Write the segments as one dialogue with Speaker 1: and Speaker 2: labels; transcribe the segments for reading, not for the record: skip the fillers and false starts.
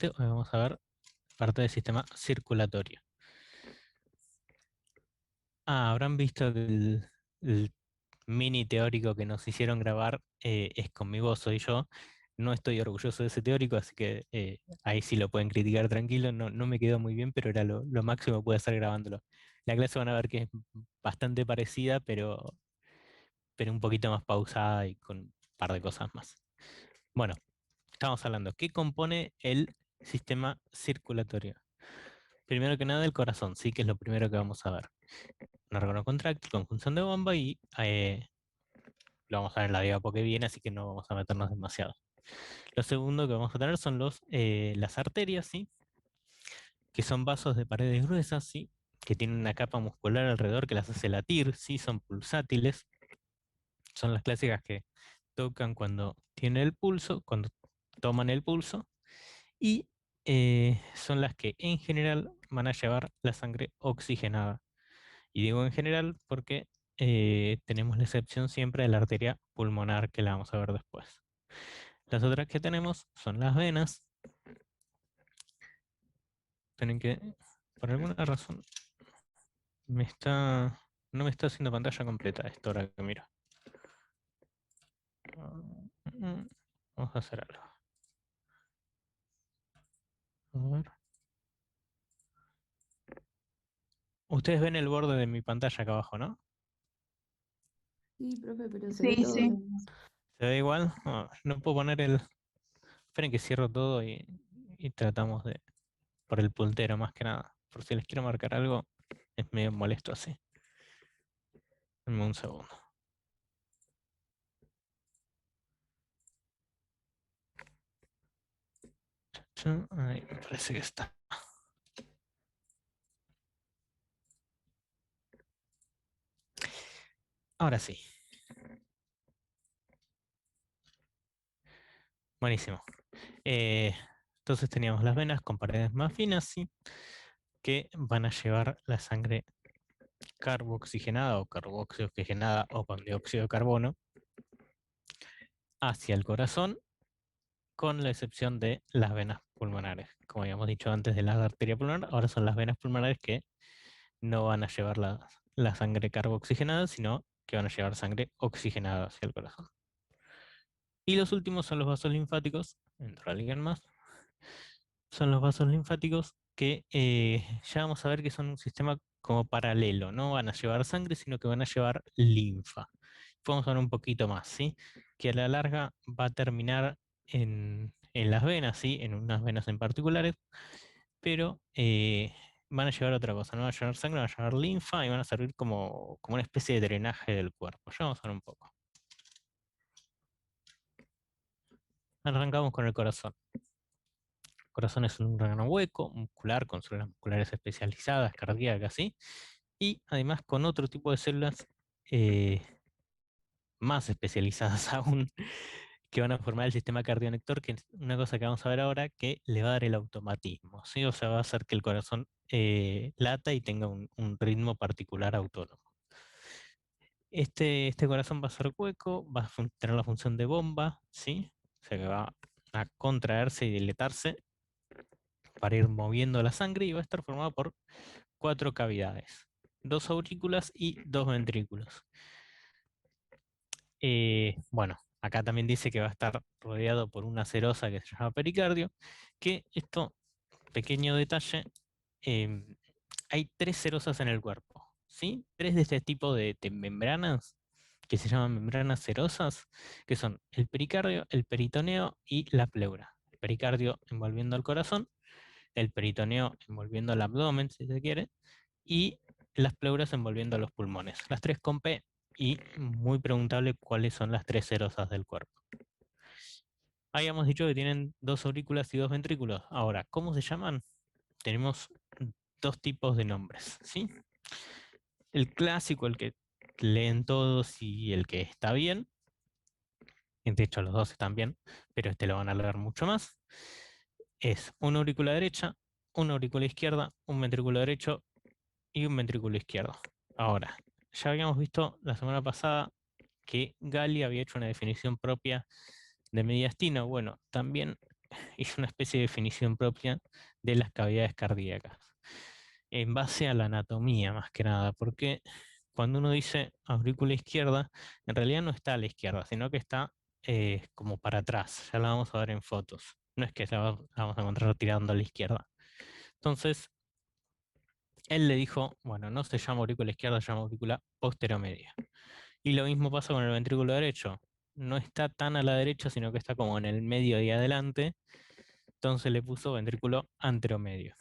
Speaker 1: Hoy vamos a ver parte del sistema circulatorio. Habrán visto que el mini teórico que nos hicieron grabar es con mi voz, soy yo. No estoy orgulloso de ese teórico, así que ahí sí lo pueden criticar tranquilo. No, no me quedó muy bien, pero era lo máximo que pude hacer grabándolo. La clase van a ver que es bastante parecida, pero un poquito más pausada y con un par de cosas más. Bueno, estamos hablando, ¿qué compone el sistema circulatorio? Primero que nada, el corazón, sí, que es lo primero que vamos a ver. Un órgano contráctil con función de bomba y lo vamos a ver en la diapositiva porque viene, así que no vamos a meternos demasiado. Lo segundo que vamos a tener son las arterias, ¿sí? Que son vasos de paredes gruesas, ¿sí? Que tienen una capa muscular alrededor que las hace latir, ¿sí? Son pulsátiles. Son las clásicas que tocan cuando tienen el pulso, cuando toman el pulso. Y son las que en general van a llevar la sangre oxigenada. Y digo en general porque tenemos la excepción siempre de la arteria pulmonar, que la vamos a ver después. Las otras que tenemos son las venas. Tienen que, por alguna razón, no me está haciendo pantalla completa esto ahora que miro. Vamos a hacer algo. A ver. Ustedes ven el borde de mi pantalla acá abajo, ¿no?
Speaker 2: Sí, profe, pero se ve
Speaker 3: Sí,
Speaker 2: todo.
Speaker 3: sí.
Speaker 1: ¿Se ve igual? No puedo poner el... Esperen que cierro todo y tratamos de... Por el puntero más que nada. Por si les quiero marcar algo, es medio molesto así. Dame un segundo. Ahí me parece que está. Ahora sí. Buenísimo. Eh, entonces teníamos las venas con paredes más finas, ¿sí? Que van a llevar la sangre carboxigenada o carboxioxigenada o con dióxido de carbono hacia el corazón, con la excepción de las venas pulmonares. Como habíamos dicho antes de la arteria pulmonar, ahora son las venas pulmonares que no van a llevar la sangre carboxigenada, sino que van a llevar sangre oxigenada hacia el corazón. Y los últimos son los vasos linfáticos, entra alguien más, son los vasos linfáticos que ya vamos a ver que son un sistema como paralelo, no van a llevar sangre, sino que van a llevar linfa. Vamos a ver un poquito más, ¿sí? Que a la larga va a terminar en las venas, ¿sí? En unas venas en particulares, pero van a llevar otra cosa, no van a llevar sangre, van a llevar linfa y van a servir como una especie de drenaje del cuerpo. Ya vamos a ver un poco. Arrancamos con el corazón. El corazón es un órgano hueco, muscular, con células musculares especializadas, cardíacas, ¿sí? Y además con otro tipo de células eh, más especializadas aún, que van a formar el sistema cardionector, que es una cosa que vamos a ver ahora, que le va a dar el automatismo, ¿sí? O sea, va a hacer que el corazón lata y tenga un ritmo particular autónomo. Este corazón va a ser hueco, va a tener la función de bomba, ¿sí? O sea que va a contraerse y dilatarse para ir moviendo la sangre y va a estar formado por cuatro cavidades, dos aurículas y dos ventrículos. Bueno, acá también dice que va a estar rodeado por una serosa que se llama pericardio, que esto, pequeño detalle, em, hay tres serosas en el cuerpo, ¿sí? Tres de este tipo de membranas que se llaman membranas serosas, que son el pericardio, el peritoneo y la pleura. El pericardio envolviendo el corazón, el peritoneo envolviendo el abdomen, si se quiere, y las pleuras envolviendo los pulmones. Las tres con P, y muy preguntable cuáles son las tres serosas del cuerpo. Habíamos dicho que tienen dos aurículas y dos ventrículos. Ahora, ¿cómo se llaman? Tenemos dos tipos de nombres, ¿sí? El clásico, el que leen todos y el que está bien. De hecho, los dos están bien, pero este lo van a leer mucho más. Es una aurícula derecha, una aurícula izquierda, un ventrículo derecho y un ventrículo izquierdo. Ahora, ya habíamos visto la semana pasada que Gali había hecho una definición propia de mediastino. Bueno, también hice una especie de definición propia de las cavidades cardíacas, en base a la anatomía más que nada, porque cuando uno dice aurícula izquierda, en realidad no está a la izquierda, sino que está como para atrás, ya la vamos a ver en fotos, no es que la vamos a encontrar tirando a la izquierda. Entonces, él le dijo, bueno, no se llama aurícula izquierda, se llama aurícula posteromedia. Y lo mismo pasa con el ventrículo derecho. No está tan a la derecha, sino que está como en el medio y adelante. Entonces le puso ventrículo anteromedio.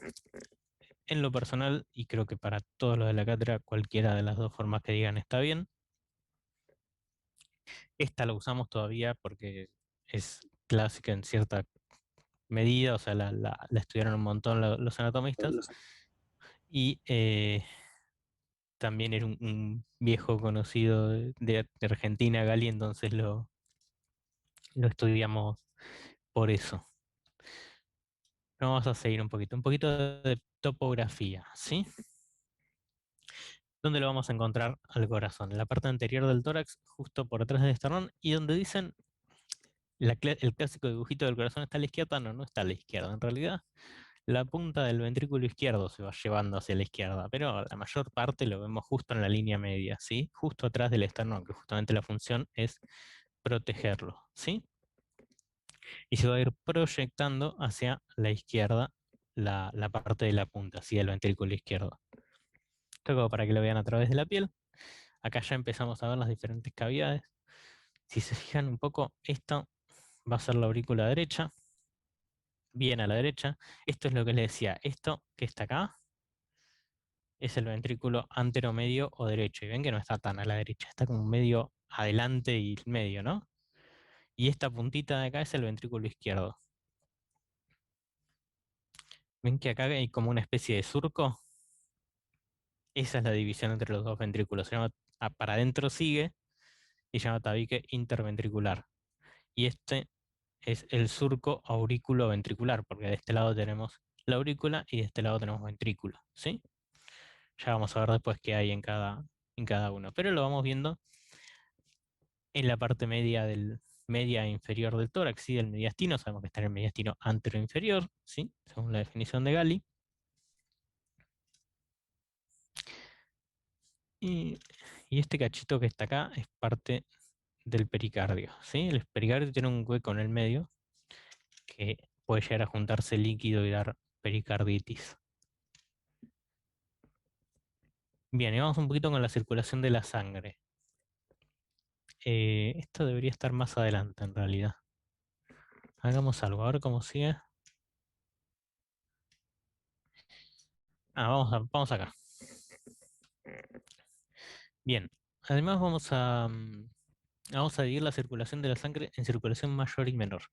Speaker 1: En lo personal, y creo que para todos los de la cátedra, cualquiera de las dos formas que digan está bien. Esta la usamos todavía porque es clásica en cierta medida, o sea, la estudiaron un montón los anatomistas. Y también era un viejo conocido de Argentina, Gali, entonces lo estudiamos por eso. Pero vamos a seguir un poquito de topografía, ¿sí? ¿Dónde lo vamos a encontrar al corazón? En la parte anterior del tórax, justo por atrás del esternón, y donde dicen el clásico dibujito del corazón está a la izquierda, no, no está a la izquierda. En realidad, la punta del ventrículo izquierdo se va llevando hacia la izquierda, pero la mayor parte lo vemos justo en la línea media, ¿sí? Justo atrás del esternón, que justamente la función es protegerlo, ¿sí? Y se va a ir proyectando hacia la izquierda la parte de la punta, hacia el ventrículo izquierdo. Esto como para que lo vean a través de la piel. Acá ya empezamos a ver las diferentes cavidades. Si se fijan un poco, esto va a ser la aurícula derecha, bien a la derecha. Esto es lo que les decía, esto que está acá es el ventrículo anteromedio o derecho. Y ven que no está tan a la derecha, está como medio adelante y medio, ¿no? Y esta puntita de acá es el ventrículo izquierdo. ¿Ven que acá hay como una especie de surco? Esa es la división entre los dos ventrículos. Se llama, para adentro sigue y se llama tabique interventricular. Y este es el surco auriculoventricular, porque de este lado tenemos la aurícula y de este lado tenemos ventrículo, ¿sí? Ya vamos a ver después qué hay en cada uno, pero lo vamos viendo en la parte media e inferior del tórax y del mediastino. Sabemos que está en el mediastino anteroinferior, ¿sí? Según la definición de Gali. Y, y este cachito que está acá es parte del pericardio, ¿sí? El pericardio tiene un hueco en el medio que puede llegar a juntarse líquido y dar pericarditis. Bien, y vamos un poquito con la circulación de la sangre. Esto debería estar más adelante en realidad. Hagamos algo, a ver cómo sigue. Vamos acá. Bien, además vamos a dividir la circulación de la sangre en circulación mayor y menor.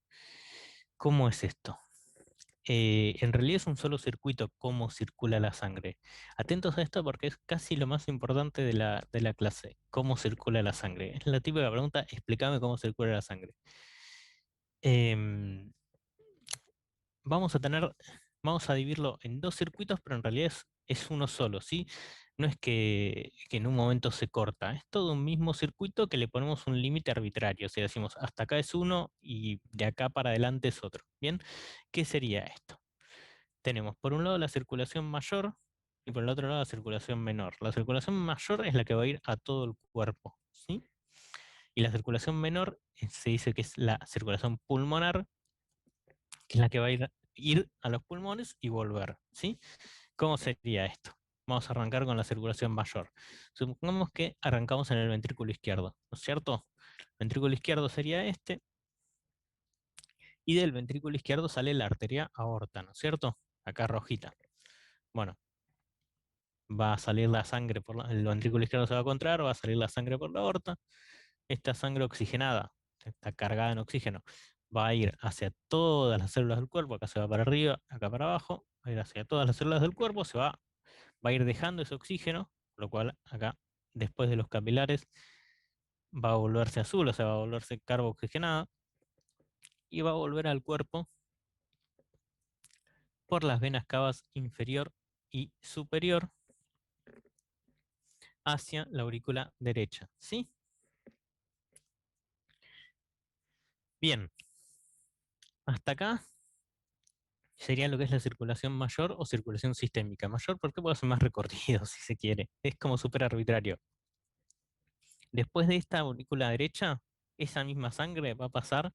Speaker 1: ¿Cómo es esto? En realidad es un solo circuito cómo circula la sangre. Atentos a esto porque es casi lo más importante de la clase, cómo circula la sangre. Es la típica pregunta, explícame cómo circula la sangre. Em, vamos a tener, vamos a dividirlo en dos circuitos, pero en realidad es uno solo, ¿sí? No es que en un momento se corta, es todo un mismo circuito que le ponemos un límite arbitrario, o sea, decimos hasta acá es uno y de acá para adelante es otro. ¿Bien? ¿Qué sería esto? Tenemos por un lado la circulación mayor y por el otro lado la circulación menor. La circulación mayor es la que va a ir a todo el cuerpo, ¿sí? Y la circulación menor se dice que es la circulación pulmonar, que es la que va a ir a los pulmones y volver, ¿sí? ¿Cómo sería esto? Vamos a arrancar con la circulación mayor. Supongamos que arrancamos en el ventrículo izquierdo, ¿no es cierto? El ventrículo izquierdo sería este, y del ventrículo izquierdo sale la arteria aorta, ¿no es cierto? Acá rojita. Bueno, va a salir la sangre el ventrículo izquierdo se va a contraer, va a salir la sangre por la aorta. Esta sangre oxigenada, está cargada en oxígeno, va a ir hacia todas las células del cuerpo, acá se va para arriba, acá para abajo, va a ir hacia todas las células del cuerpo, va a ir dejando ese oxígeno, lo cual acá, después de los capilares, va a volverse azul, o sea, va a volverse carboxigenada, y va a volver al cuerpo por las venas cavas inferior y superior hacia la aurícula derecha, ¿sí? Bien, hasta acá sería lo que es la circulación mayor o circulación sistémica. Mayor porque puede ser más recorrido, si se quiere. Es como súper arbitrario. Después de esta aurícula derecha, esa misma sangre va a pasar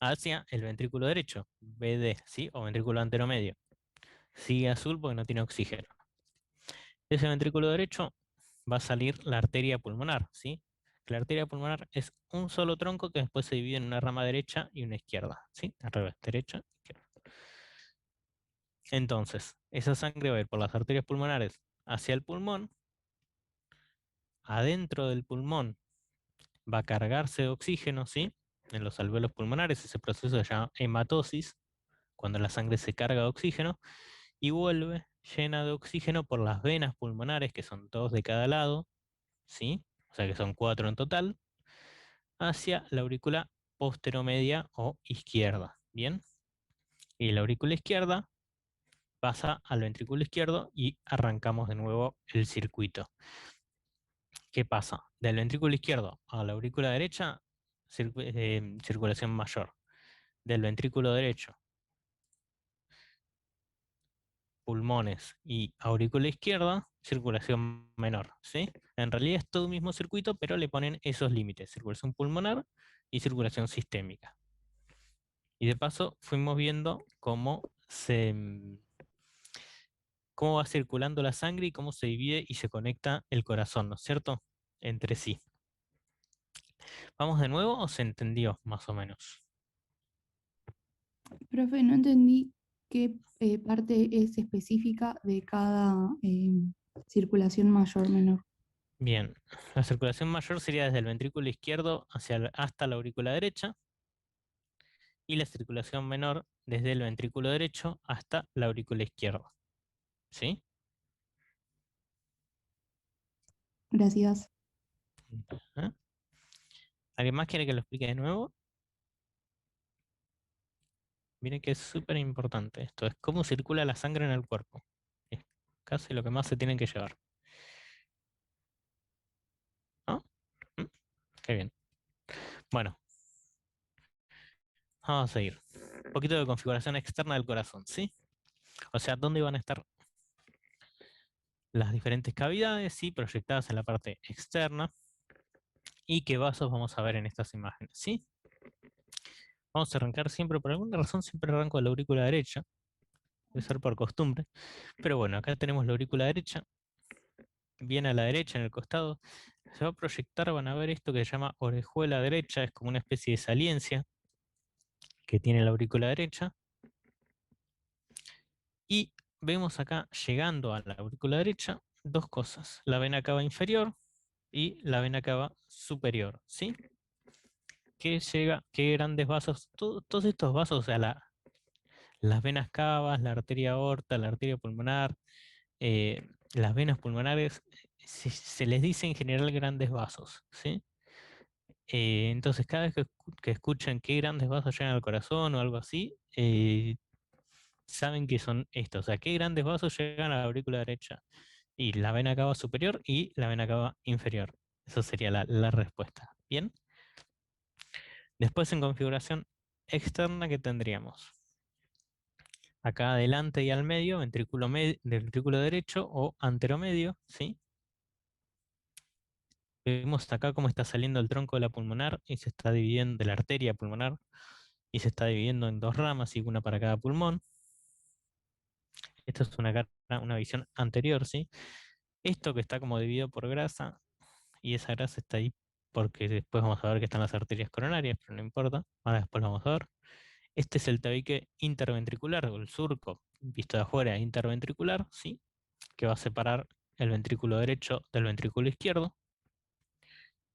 Speaker 1: hacia el ventrículo derecho, VD, ¿sí? O ventrículo anteromedio. Sigue azul porque no tiene oxígeno. De ese ventrículo derecho va a salir la arteria pulmonar, ¿sí? La arteria pulmonar es un solo tronco que después se divide en una rama derecha y una izquierda, ¿sí? Al revés, derecha, izquierda. Entonces, esa sangre va a ir por las arterias pulmonares hacia el pulmón, adentro del pulmón va a cargarse de oxígeno, ¿sí? En los alvéolos pulmonares, ese proceso se llama hematosis, cuando la sangre se carga de oxígeno, y vuelve llena de oxígeno por las venas pulmonares, que son dos de cada lado, ¿sí? O sea que son cuatro en total, hacia la aurícula posteromedia o izquierda, ¿bien? Y la aurícula izquierda pasa al ventrículo izquierdo y arrancamos de nuevo el circuito. ¿Qué pasa? Del ventrículo izquierdo a la aurícula derecha, circulación mayor. Del ventrículo derecho, pulmones y aurícula izquierda, circulación menor, ¿sí? En realidad es todo un mismo circuito, pero le ponen esos límites, circulación pulmonar y circulación sistémica. Y de paso fuimos viendo cómo va circulando la sangre y cómo se divide y se conecta el corazón, ¿no es cierto? Entre sí. ¿Vamos de nuevo o se entendió más o menos?
Speaker 2: Profe, no entendí qué parte es específica de cada circulación mayor menor.
Speaker 1: Bien, la circulación mayor sería desde el ventrículo izquierdo hasta la aurícula derecha y la circulación menor desde el ventrículo derecho hasta la aurícula izquierda. ¿Sí?
Speaker 2: Gracias.
Speaker 1: ¿Eh? ¿Alguien más quiere que lo explique de nuevo? Miren que es súper importante esto, es cómo circula la sangre en el cuerpo. Es casi lo que más se tienen que llevar. ¿No? ¿Mm? Qué bien. Bueno, vamos a seguir. Un poquito de configuración externa del corazón, ¿sí? O sea, ¿dónde van a estar las diferentes cavidades, ¿sí? Proyectadas en la parte externa? ¿Y qué vasos vamos a ver en estas imágenes? ¿Sí? Vamos a arrancar siempre, por alguna razón, siempre arranco de la aurícula derecha. Debe ser por costumbre. Pero bueno, acá tenemos la aurícula derecha. Bien a la derecha, en el costado. Se va a proyectar, van a ver esto que se llama orejuela derecha. Es como una especie de saliencia que tiene la aurícula derecha. Y vemos acá, llegando a la aurícula derecha, dos cosas. La vena cava inferior y la vena cava superior. ¿Sí? ¿Qué llega? ¿Qué grandes vasos? Todos estos vasos, o sea, las venas cavas, la arteria aorta, la arteria pulmonar, las venas pulmonares, se les dice en general grandes vasos, ¿sí? Entonces, cada vez que escuchan qué grandes vasos llegan al corazón o algo así, saben que son estos, o sea, qué grandes vasos llegan a la aurícula derecha, y la vena cava superior y la vena cava inferior. Esa sería la respuesta. Bien. Después en configuración externa, ¿qué tendríamos? Acá adelante y al medio, ventrículo derecho o anteromedio, ¿sí? Vemos acá cómo está saliendo el tronco de la pulmonar y se está dividiendo de la arteria pulmonar y se está dividiendo en dos ramas y una para cada pulmón. Esta es una visión anterior, ¿sí? Esto que está como dividido por grasa y esa grasa está ahí porque después vamos a ver que están las arterias coronarias, pero no importa, ahora después lo vamos a ver. Este es el tabique interventricular o el surco, visto de afuera, interventricular, ¿sí? Que va a separar el ventrículo derecho del ventrículo izquierdo.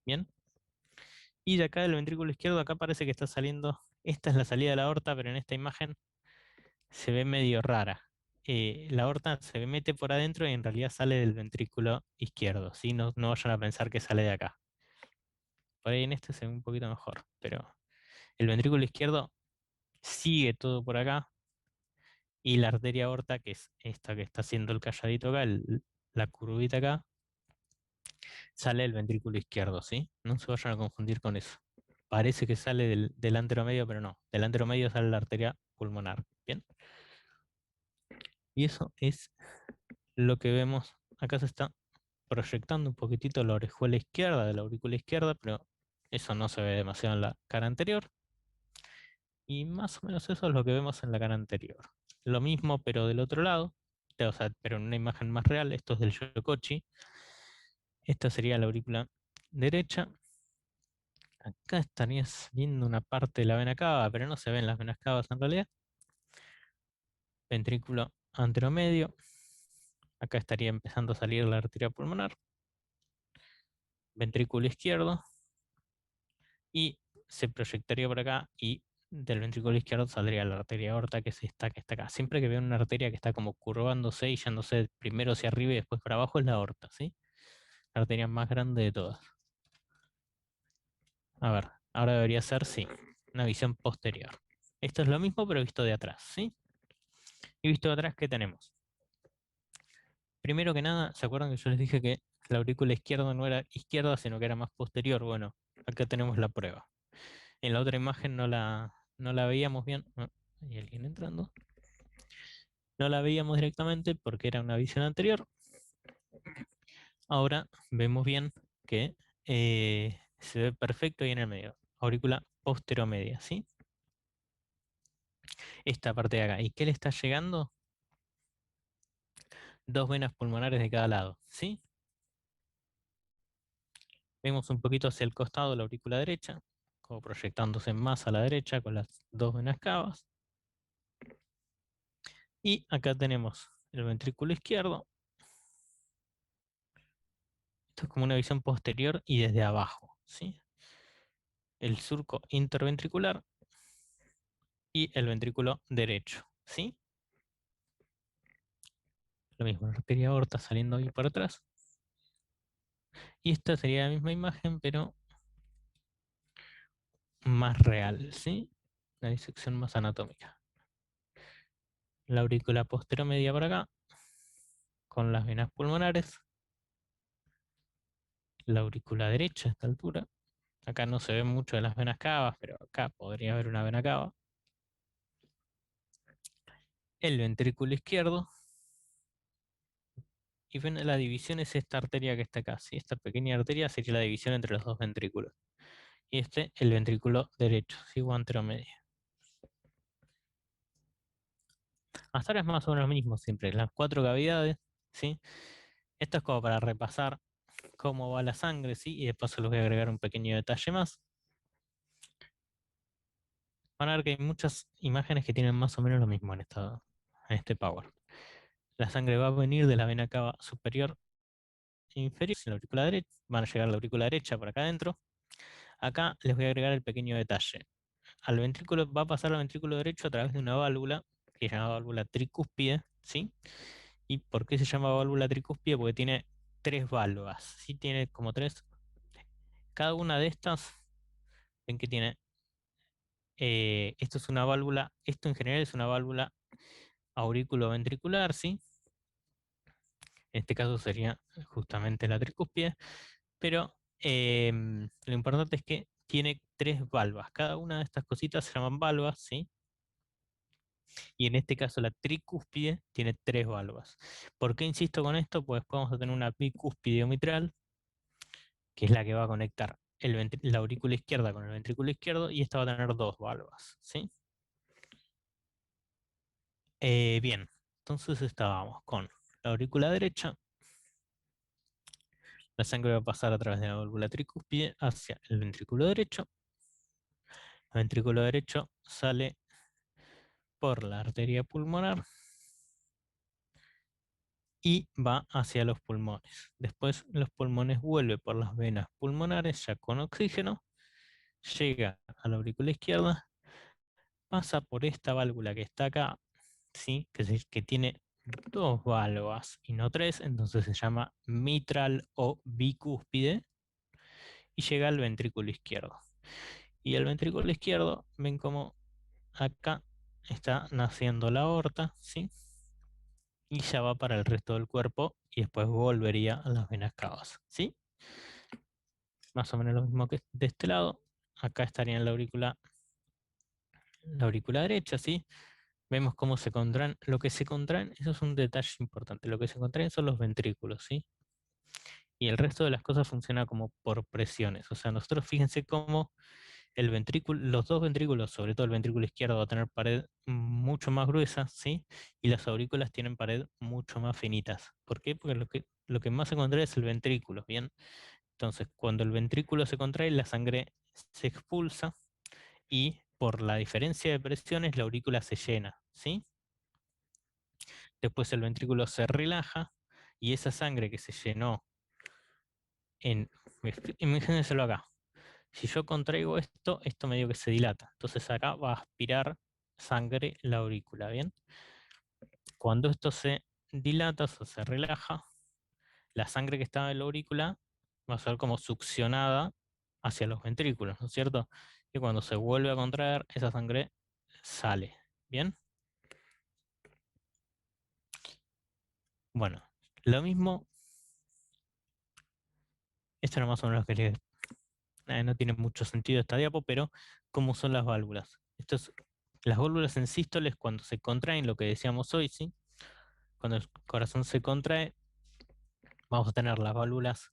Speaker 1: Bien. Y de acá del ventrículo izquierdo, acá parece que está saliendo, esta es la salida de la aorta, pero en esta imagen se ve medio rara. La aorta se mete por adentro y en realidad sale del ventrículo izquierdo, ¿sí? No, no vayan a pensar que sale de acá. Por ahí en este se ve un poquito mejor, pero el ventrículo izquierdo sigue todo por acá y la arteria aorta, que es esta que está haciendo el calladito acá, la curvita acá, sale del ventrículo izquierdo, ¿sí? No se vayan a confundir con eso. Parece que sale del anteromedio, pero no. Del anteromedio sale la arteria pulmonar. ¿Bien? Y eso es lo que vemos. Acá se está proyectando un poquitito la orejuela izquierda de la aurícula izquierda, pero eso no se ve demasiado en la cara anterior. Y más o menos eso es lo que vemos en la cara anterior. Lo mismo, pero del otro lado, o sea, pero en una imagen más real. Esto es del Yokochi. Esta sería la aurícula derecha. Acá estarías viendo una parte de la vena cava, pero no se ven las venas cavas en realidad. Ventrículo anteromedio. Acá estaría empezando a salir la arteria pulmonar. Ventrículo izquierdo. Y se proyectaría por acá y del ventrículo izquierdo saldría la arteria aorta, que es esta que está acá. Siempre que veo una arteria que está como curvándose y yéndose primero hacia arriba y después para abajo, es la aorta, ¿sí? La arteria más grande de todas. A ver, ahora debería ser, sí, una visión posterior. Esto es lo mismo, pero visto de atrás, ¿sí? Y visto de atrás, ¿qué tenemos? Primero que nada, ¿se acuerdan que yo les dije que la aurícula izquierda no era izquierda, sino que era más posterior? Bueno, acá tenemos la prueba. En la otra imagen no la veíamos bien. Ah, hay alguien entrando. No la veíamos directamente porque era una visión anterior. Ahora vemos bien que se ve perfecto ahí en el medio. Aurícula posteromedia, ¿sí? Esta parte de acá. ¿Y qué le está llegando? Dos venas pulmonares de cada lado, ¿sí? Vemos un poquito hacia el costado la aurícula derecha, como proyectándose más a la derecha con las dos venas cavas. Y acá tenemos el ventrículo izquierdo. Esto es como una visión posterior y desde abajo, ¿sí? El surco interventricular y el ventrículo derecho, ¿sí? Lo mismo, la arteria aorta saliendo ahí por atrás. Y esta sería la misma imagen, pero más real, ¿sí? La disección más anatómica. La aurícula posteromedia por acá, con las venas pulmonares. La aurícula derecha a esta altura. Acá no se ve mucho de las venas cavas, pero acá podría haber una vena cava. El ventrículo izquierdo. Y ven, la división es esta arteria que está acá, ¿sí? Esta pequeña arteria sería la división entre los dos ventrículos. Y este, el ventrículo derecho, ¿sí? O anteromedio. Hasta ahora es más o menos lo mismo siempre, las cuatro cavidades, ¿sí? Esto es como para repasar cómo va la sangre, ¿sí? Y de paso les voy a agregar un pequeño detalle más. Van a ver que hay muchas imágenes que tienen más o menos lo mismo en este Power. La sangre va a venir de la vena cava superior e inferior, en la aurícula derecha, van a llegar a la aurícula derecha por acá adentro. Acá les voy a agregar el pequeño detalle. Al ventrículo, va a pasar al ventrículo derecho a través de una válvula que se llama válvula tricúspide, ¿sí? ¿Y por qué se llama válvula tricúspide? Porque tiene tres válvulas, ¿sí? Tiene como tres. Cada una de estas, ven que tiene, esto es una válvula, esto en general es una válvula auriculoventricular, ¿sí? En este caso sería justamente la tricúspide, pero lo importante es que tiene tres valvas. Cada una de estas cositas se llaman valvas, ¿sí? Y en este caso la tricúspide tiene tres valvas. ¿Por qué insisto con esto? Pues vamos a tener una bicúspide mitral, que es la que va a conectar la aurícula izquierda con el ventrículo izquierdo, y esta va a tener dos valvas, ¿sí? Bien, entonces estábamos con la aurícula derecha. La sangre va a pasar a través de la válvula tricúspide hacia el ventrículo derecho. El ventrículo derecho sale por la arteria pulmonar y va hacia los pulmones. Después los pulmones vuelve por las venas pulmonares ya con oxígeno, llega a la aurícula izquierda, pasa por esta válvula que está acá, ¿sí? que tiene dos válvulas y no tres, entonces se llama mitral o bicúspide, y llega al ventrículo izquierdo. Y el ventrículo izquierdo, ven como acá está naciendo la aorta, ¿sí? Y ya va para el resto del cuerpo y después volvería a las venas cavas, ¿sí? Más o menos lo mismo que de este lado. Acá estaría en la aurícula derecha, ¿sí? Vemos cómo se contraen. Lo que se contraen, eso es un detalle importante. Lo que se contraen son los ventrículos, ¿sí? Y el resto de las cosas funciona como por presiones. O sea, nosotros fíjense cómo el ventrículo, los dos ventrículos, sobre todo el ventrículo izquierdo, va a tener pared mucho más gruesa, ¿sí? Y las aurículas tienen pared mucho más finitas. ¿Por qué? Porque lo que más se contrae es el ventrículo, ¿bien? Entonces, cuando el ventrículo se contrae, la sangre se expulsa y por la diferencia de presiones, la aurícula se llena, ¿sí? Después el ventrículo se relaja y esa sangre que se llenó en, imagínenselo acá. Si yo contraigo esto, esto medio que se dilata. Entonces acá va a aspirar sangre la aurícula, ¿bien? Cuando esto se dilata o se relaja, la sangre que estaba en la aurícula va a ser como succionada hacia los ventrículos, ¿no es cierto? Y cuando se vuelve a contraer, esa sangre sale, ¿bien? Bueno, lo mismo, esto era más o menos lo que no tiene mucho sentido esta diapo, pero ¿cómo son las válvulas? Las válvulas en sístoles cuando se contraen, lo que decíamos hoy, ¿sí? Cuando el corazón se contrae, vamos a tener las válvulas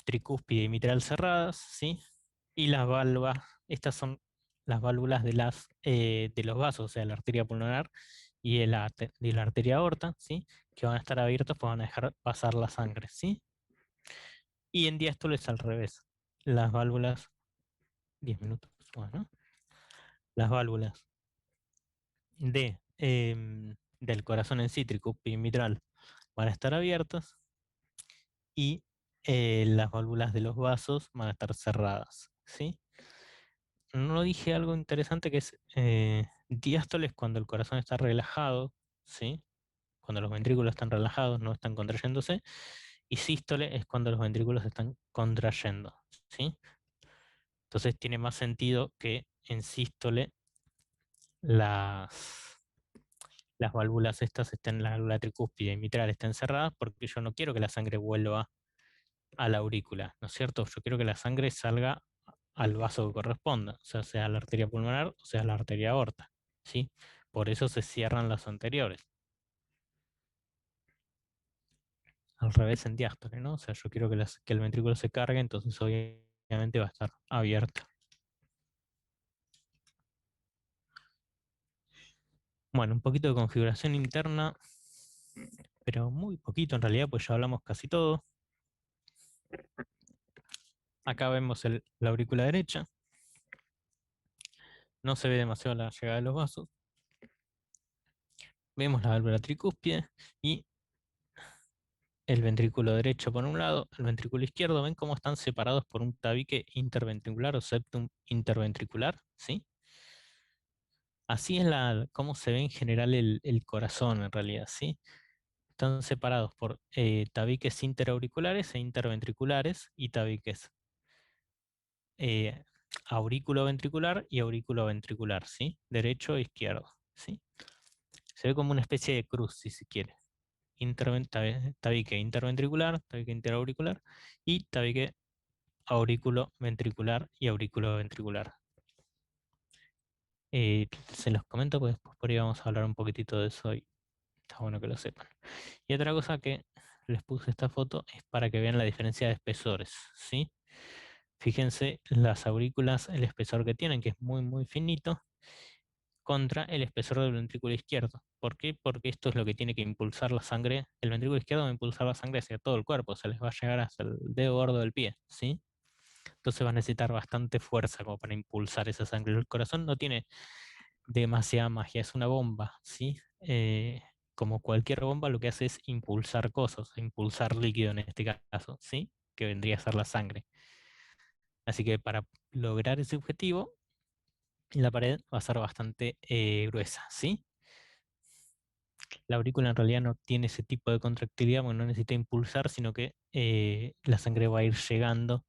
Speaker 1: tricúspide y mitral cerradas, ¿sí? Y las válvulas, estas son las válvulas de los vasos, o sea, la arteria pulmonar y la arteria aorta, ¿sí? Que van a estar abiertos, pues van a dejar pasar la sangre, ¿sí? Y en diástole es al revés. Las válvulas, 10 minutos, bueno, las válvulas del corazón en sí, tricúspide y mitral, van a estar abiertas y las válvulas de los vasos van a estar cerradas, ¿sí? No dije algo interesante que es diástole es cuando el corazón está relajado, ¿sí? Cuando los ventrículos están relajados, no están contrayéndose, y sístole es cuando los ventrículos están contrayendo, ¿sí? Entonces tiene más sentido que en sístole las, las válvulas estas estén, la válvula tricúspide y mitral estén cerradas porque yo no quiero que la sangre vuelva a la aurícula, ¿no es cierto? Yo quiero que la sangre salga al vaso que corresponda, o sea la arteria pulmonar o sea la arteria aorta, ¿sí? Por eso se cierran las anteriores. Al revés en diástole, ¿no? O sea, yo quiero que el ventrículo se cargue, entonces obviamente va a estar abierta. Bueno, un poquito de configuración interna, pero muy poquito en realidad, pues ya hablamos casi todo. Acá vemos la aurícula derecha. No se ve demasiado la llegada de los vasos. Vemos la válvula tricúspide y el ventrículo derecho por un lado, el ventrículo izquierdo. ¿Ven cómo están separados por un tabique interventricular o septum interventricular? ¿Sí? Así es cómo se ve en general el corazón en realidad, ¿sí? Están separados por tabiques interauriculares e interventriculares y tabiques eh, aurículo-ventricular y aurículo-ventricular, ¿sí? Derecho e izquierdo, ¿sí? Se ve como una especie de cruz, si se quiere. Tabique interventricular, tabique interauricular y tabique aurículo-ventricular y aurículo-ventricular. Se los comento, pues después por ahí vamos a hablar un poquitito de eso y está bueno que lo sepan. Y otra cosa que les puse esta foto es para que vean la diferencia de espesores, ¿sí? Fíjense las aurículas, el espesor que tienen, que es muy, muy finito, contra el espesor del ventrículo izquierdo. ¿Por qué? Porque esto es lo que tiene que impulsar la sangre. El ventrículo izquierdo va a impulsar la sangre hacia todo el cuerpo, se les va a llegar hasta el dedo gordo del pie, ¿sí? Entonces va a necesitar bastante fuerza como para impulsar esa sangre. El corazón no tiene demasiada magia, es una bomba, ¿sí? Como cualquier bomba, lo que hace es impulsar cosas, impulsar líquido en este caso, ¿sí? Que vendría a ser la sangre. Así que para lograr ese objetivo, la pared va a ser bastante gruesa, ¿sí? La aurícula en realidad no tiene ese tipo de contractilidad, porque no necesita impulsar, sino que la sangre va a ir llegando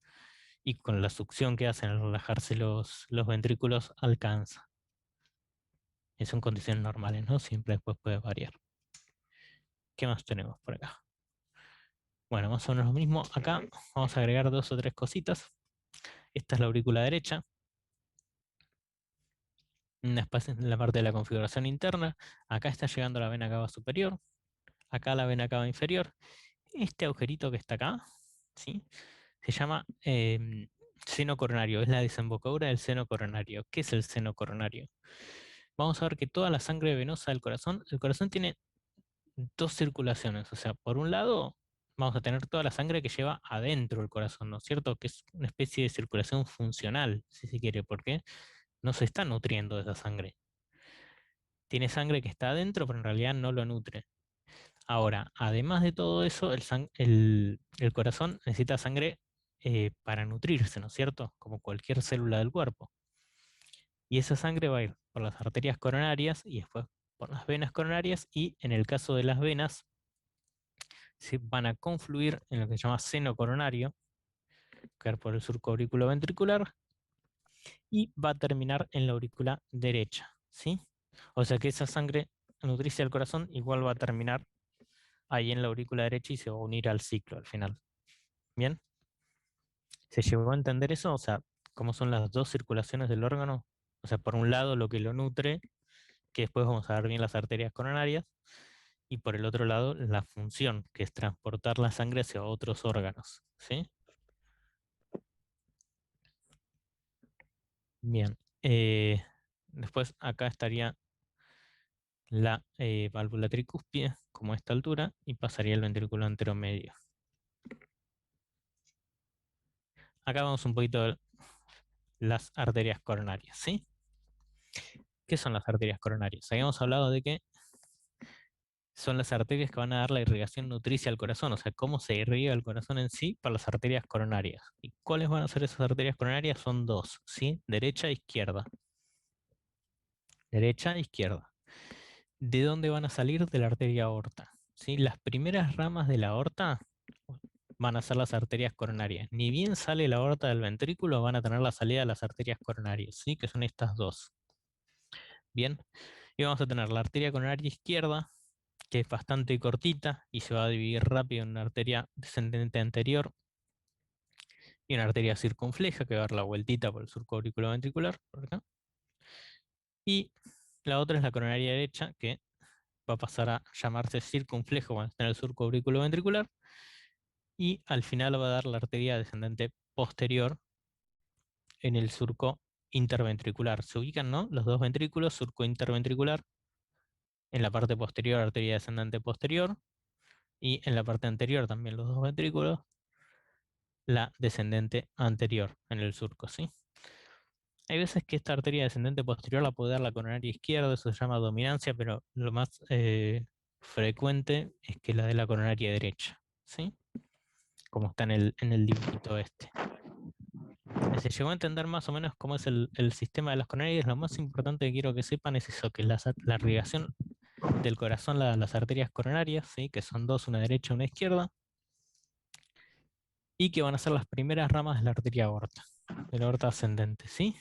Speaker 1: y con la succión que hacen al relajarse los ventrículos alcanza. Eso en condiciones normales, ¿no? Siempre después puede variar. ¿Qué más tenemos por acá? Bueno, más o menos lo mismo. Acá vamos a agregar dos o tres cositas. Esta es la aurícula derecha. Después en la parte de la configuración interna, acá está llegando la vena cava superior, acá la vena cava inferior. Este agujerito que está acá, ¿sí? Se llama seno coronario, es la desembocadura del seno coronario. ¿Qué es el seno coronario? Vamos a ver que toda la sangre venosa del corazón, el corazón tiene dos circulaciones. O sea, por un lado, vamos a tener toda la sangre que lleva adentro del corazón, ¿no es cierto? Que es una especie de circulación funcional, si se quiere, porque no se está nutriendo de esa sangre. Tiene sangre que está adentro, pero en realidad no lo nutre. Ahora, además de todo eso, el corazón necesita sangre para nutrirse, ¿no es cierto? Como cualquier célula del cuerpo. Y esa sangre va a ir por las arterias coronarias y después por las venas coronarias y en el caso de las venas se van a confluir en lo que se llama seno coronario, que va por el surco auriculoventricular y va a terminar en la aurícula derecha, ¿sí? O sea que esa sangre nutricia del corazón igual va a terminar ahí en la aurícula derecha y se va a unir al ciclo al final. ¿Bien? ¿Se llegó a entender eso? O sea, ¿cómo son las dos circulaciones del órgano? O sea, por un lado lo que lo nutre, que después vamos a ver bien las arterias coronarias, y por el otro lado la función, que es transportar la sangre hacia otros órganos. ¿Sí? Bien. Después acá estaría la válvula tricúspide, como a esta altura, y pasaría el ventrículo anteromedio. Acá vamos un poquito a ver las arterias coronarias, ¿sí? ¿Qué son las arterias coronarias? Habíamos hablado de que son las arterias que van a dar la irrigación nutricia al corazón, o sea, cómo se irriga el corazón en sí para las arterias coronarias. ¿Y cuáles van a ser esas arterias coronarias? Son dos, ¿sí? Derecha e izquierda. Derecha e izquierda. ¿De dónde van a salir? De la arteria aorta, ¿sí? Las primeras ramas de la aorta van a ser las arterias coronarias. Ni bien sale la aorta del ventrículo, van a tener la salida de las arterias coronarias, ¿sí? Que son estas dos. Bien, y vamos a tener la arteria coronaria izquierda, que es bastante cortita y se va a dividir rápido en una arteria descendente anterior y una arteria circunfleja que va a dar la vueltita por el surco auriculoventricular, por acá. Y la otra es la coronaria derecha, que va a pasar a llamarse circunflejo cuando está en el surco auriculoventricular. Y al final va a dar la arteria descendente posterior en el surco interventricular. Se ubican, ¿no? Los dos ventrículos, surco interventricular, en la parte posterior, arteria descendente posterior, y en la parte anterior también los dos ventrículos, la descendente anterior en el surco, ¿sí? Hay veces que esta arteria descendente posterior la puede dar la coronaria izquierda, eso se llama dominancia, pero lo más frecuente es que la de la coronaria derecha, ¿sí? Como está en el dibujito este. Se llegó a entender más o menos cómo es el sistema de las coronarias. Lo más importante que quiero que sepan es eso, que la irrigación del corazón, las arterias coronarias, ¿sí? Que son dos, una derecha y una izquierda, y que van a ser las primeras ramas de la arteria aorta, de la aorta ascendente, ¿sí?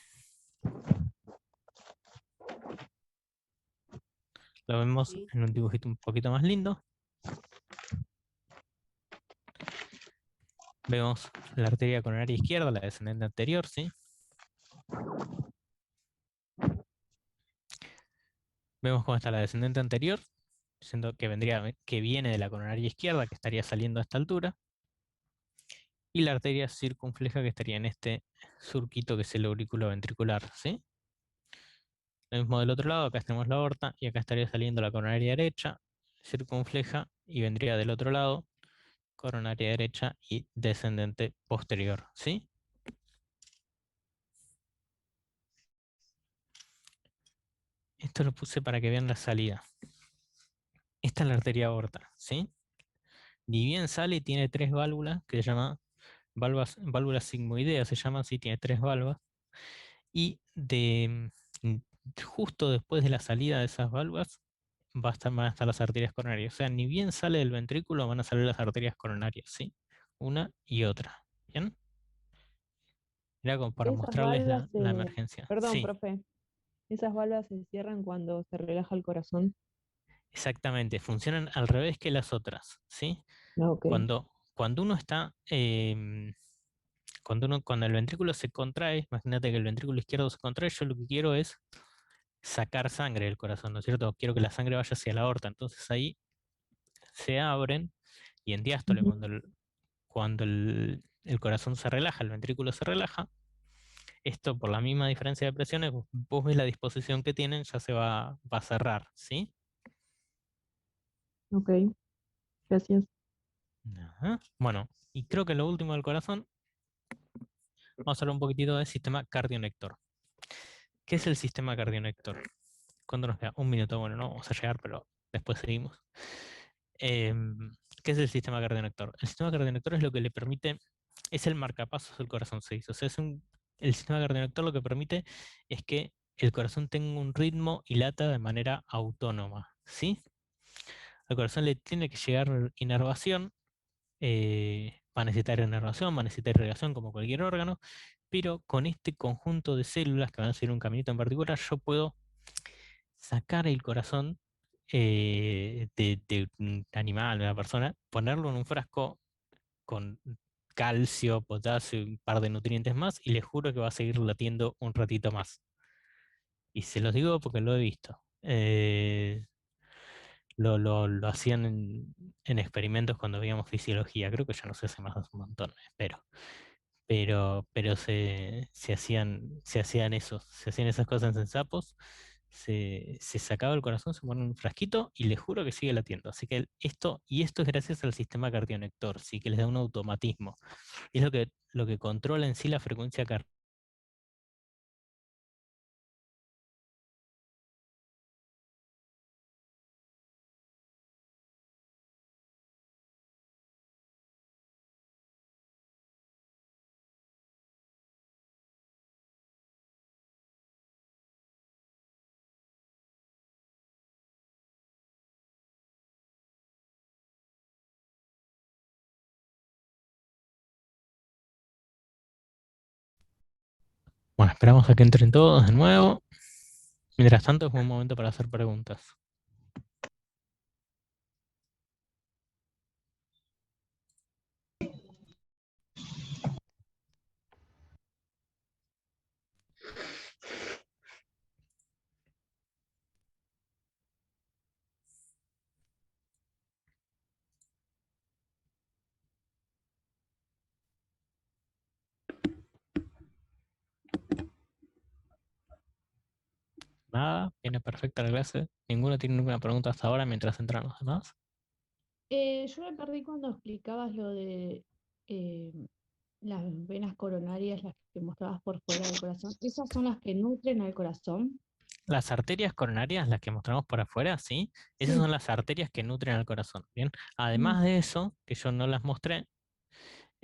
Speaker 1: Lo vemos
Speaker 2: Sí.
Speaker 1: en un dibujito un poquito más lindo. Vemos la arteria coronaria izquierda, la descendente anterior, ¿sí? Vemos cómo está la descendente anterior, siendo que que viene de la coronaria izquierda, que estaría saliendo a esta altura, y la arteria circunfleja que estaría en este surquito que es el aurículo ventricular, ¿sí? Lo mismo del otro lado, acá tenemos la aorta y acá estaría saliendo la coronaria derecha, circunfleja, y vendría del otro lado, coronaria derecha y descendente posterior, ¿sí? Esto lo puse para que vean la salida. Esta es la arteria aorta, ¿sí? Ni bien sale, tiene tres válvulas que se llaman válvulas sigmoideas, se llaman así, tiene tres válvulas. Y justo después de la salida de esas válvulas van a estar las arterias coronarias. O sea, ni bien sale del ventrículo, van a salir las arterias coronarias, ¿sí? Una y otra. ¿Bien? Era como para
Speaker 3: Esas
Speaker 1: mostrarles
Speaker 3: válvulas
Speaker 1: la
Speaker 3: se...
Speaker 1: emergencia.
Speaker 3: Perdón,
Speaker 1: Sí,
Speaker 3: profe. Esas válvulas se cierran cuando se relaja el corazón.
Speaker 1: exactamente. Funcionan al revés que las otras, ¿sí?
Speaker 3: Ah, ok.
Speaker 1: Cuando uno está, cuando el ventrículo se contrae, imagínate que el ventrículo izquierdo se contrae, yo lo que quiero es sacar sangre del corazón, ¿no es cierto? Quiero que la sangre vaya hacia la aorta. Entonces ahí se abren y en diástole,
Speaker 3: Ujú.
Speaker 1: cuando el corazón se relaja, el ventrículo se relaja, esto por la misma diferencia de presiones, vos ves la disposición que tienen, ya va a cerrar, ¿sí?
Speaker 3: Ok, gracias.
Speaker 1: Ajá. Bueno, y creo que lo último del corazón, vamos a hablar un poquitito del sistema cardionector. ¿Qué es el sistema cardionector? ¿Cuánto nos queda? Un minuto, bueno, no vamos a llegar, pero después seguimos. Em, ¿Qué es el sistema cardionector? El sistema cardionector es lo que le permite, es el marcapasos del corazón, se dice. O sea, el sistema cardionector lo que permite es que el corazón tenga un ritmo y lata de manera autónoma, ¿sí? Al corazón le tiene que llegar inervación, va a necesitar inervación, va a necesitar irrigación como cualquier órgano, pero con este conjunto de células que van a seguir un caminito en particular, yo puedo sacar el corazón de un animal, de una persona, ponerlo en un frasco con calcio, potasio y un par de nutrientes más, y les juro que va a seguir latiendo un ratito más. Y se los digo porque lo he visto. Lo hacían en experimentos cuando veíamos fisiología, creo que ya no se hace más hace un montón, espero. Pero se hacían eso, se hacían esas cosas en sapos, se sacaba el corazón, se pone en un frasquito y les juro que sigue latiendo. Así que esto es gracias al sistema cardionector, sí que les da un automatismo. Y es lo que controla en sí la frecuencia cardíaca. Bueno, esperamos a que entren todos de nuevo. Mientras tanto, es buen momento para hacer preguntas. Nada, viene perfecta la clase. Ninguno tiene ninguna pregunta hasta ahora mientras entran los demás.
Speaker 2: Yo me perdí cuando explicabas lo de eh, las venas coronarias, las que mostrabas por fuera del corazón. ¿Esas son las que nutren al corazón?
Speaker 1: Las arterias coronarias, las que mostramos por afuera, ¿sí? Esas
Speaker 2: Sí.
Speaker 1: son las arterias que nutren al corazón, ¿bien?
Speaker 2: Mm.
Speaker 1: Además de eso, que yo no las mostré,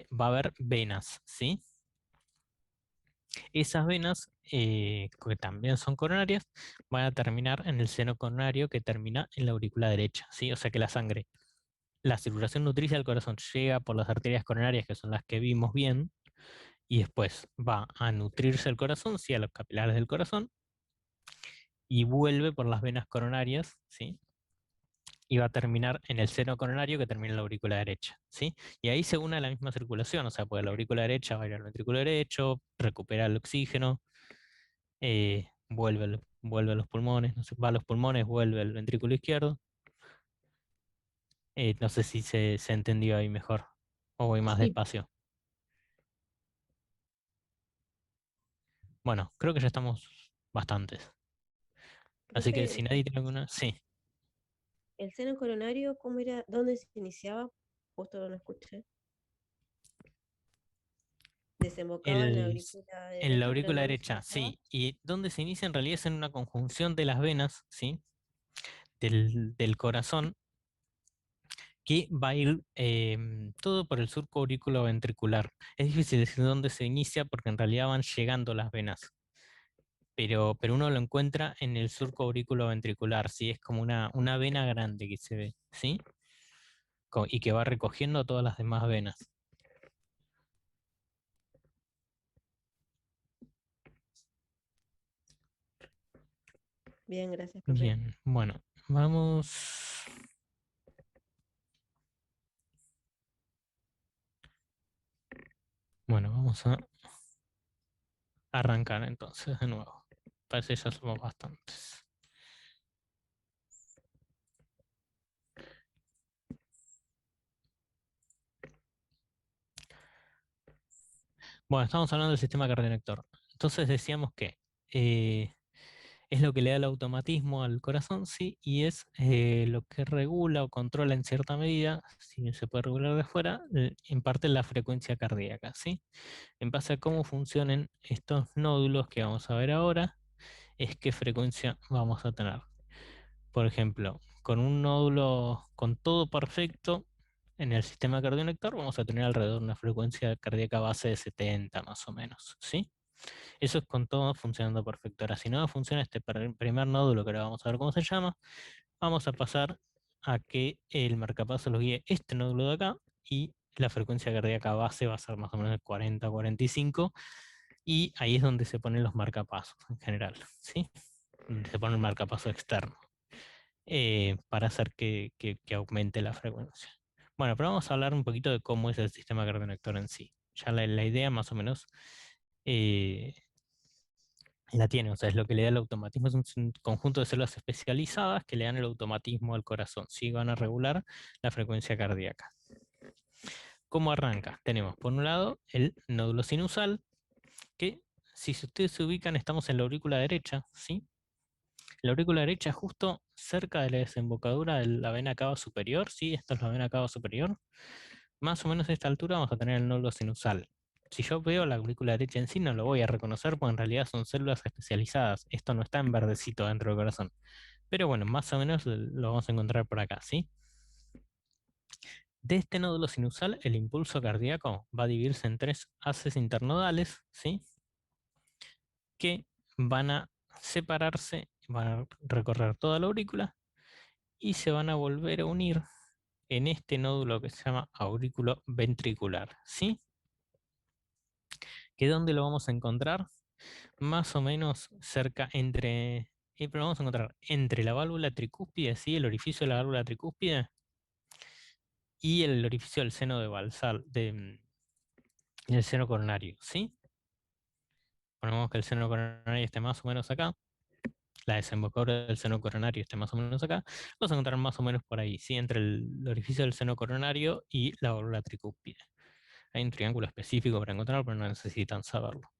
Speaker 1: va a haber venas, ¿sí? Esas venas, que también son coronarias, van a terminar en el seno coronario que termina en la aurícula derecha, ¿sí? O sea que la circulación nutricia del corazón llega por las arterias coronarias, que son las que vimos bien, y después va a nutrirse el corazón, sí, a los capilares del corazón, y vuelve por las venas coronarias, ¿sí? Y va a terminar en el seno coronario que termina en la aurícula derecha, ¿sí? Y ahí se une a la misma circulación, o sea, pues la aurícula derecha va a ir al ventrículo derecho, recupera el oxígeno, vuelve a los pulmones, no sé, va a los pulmones, vuelve al ventrículo izquierdo. No sé si se entendió ahí mejor o voy más
Speaker 2: Sí,
Speaker 1: despacio. Bueno, creo que ya estamos bastantes. Así que si
Speaker 4: Profe,
Speaker 1: nadie tiene alguna, sí.
Speaker 4: el seno coronario, ¿cómo era? ¿Dónde se iniciaba? Justo no lo escuché. Desembocaba en la
Speaker 1: El,
Speaker 4: aurícula
Speaker 1: en la
Speaker 4: derecha, pero
Speaker 1: aurícula
Speaker 4: ¿dónde se
Speaker 1: derecha,
Speaker 4: iniciaba?
Speaker 1: sí. Y donde se inicia en realidad es en una conjunción de las venas, ¿sí? Del corazón, que va a ir todo por el surco auriculoventricular. Es difícil decir dónde se inicia porque en realidad van llegando las venas. Pero uno lo encuentra en el surco auriculoventricular, ¿sí? Es como una vena grande que se ve, ¿sí? Y que va recogiendo a todas las demás venas.
Speaker 4: Bien, gracias, profe.
Speaker 1: Bien, bueno, vamos. Bueno, vamos a arrancar entonces de nuevo. parece que ya somos bastantes. Bueno, estamos hablando del sistema cardiolector. Entonces decíamos que es lo que le da el automatismo al corazón, sí, y es lo que regula o controla en cierta medida, si bien se puede regular de fuera, en parte la frecuencia cardíaca, ¿sí? En base a cómo funcionan estos nódulos que vamos a ver ahora, es qué frecuencia vamos a tener. Por ejemplo, con un nódulo con todo perfecto en el sistema cardiolector, vamos a tener alrededor de una frecuencia cardíaca base de 70 más o menos, ¿sí? Eso es con todo funcionando perfecto. Ahora, si no funciona este primer nódulo, que ahora vamos a ver cómo se llama, vamos a pasar a que el marcapaso lo guíe este nódulo de acá y la frecuencia cardíaca base va a ser más o menos de 40 a 45 y ahí es donde se ponen los marcapasos en general, ¿sí? Donde se pone el marcapaso externo para hacer que aumente la frecuencia. Bueno, pero vamos a hablar un poquito de cómo es el sistema cardiolector en sí. Ya la idea más o menos eh, la tiene, o sea, es lo que le da el automatismo, es un conjunto de células especializadas que le dan el automatismo al corazón, ¿sí? Van a regular la frecuencia cardíaca. ¿Cómo arranca? Tenemos por un lado el nódulo sinusal, que si ustedes se ubican, estamos en la aurícula derecha, ¿sí? La aurícula derecha justo cerca de la desembocadura de la vena cava superior, ¿sí? Esto es la vena cava superior. Más o menos a esta altura vamos a tener el nódulo sinusal. Si yo veo la aurícula derecha en sí, no lo voy a reconocer porque en realidad son células especializadas. Esto no está en verdecito dentro del corazón. Pero bueno, más o menos lo vamos a encontrar por acá, ¿sí? De este nódulo sinusal, el impulso cardíaco va a dividirse en 3 haces internodales, ¿sí? Que van a separarse, van a recorrer toda la aurícula y se van a volver a unir en este nódulo que se llama aurículo ventricular, ¿sí? ¿Que dónde lo vamos a encontrar? Más o menos cerca entre, pero lo vamos a encontrar entre la válvula tricúspide, ¿sí? El orificio de la válvula tricúspide y el orificio del seno de Balsal, del seno coronario, ¿sí? Ponemos que el seno coronario esté más o menos acá, la desembocadura del seno coronario esté más o menos acá, lo vamos a encontrar más o menos por ahí, ¿sí? Entre el orificio del seno coronario y la válvula tricúspide. Hay un triángulo específico para encontrarlo, pero no necesitan saberlo.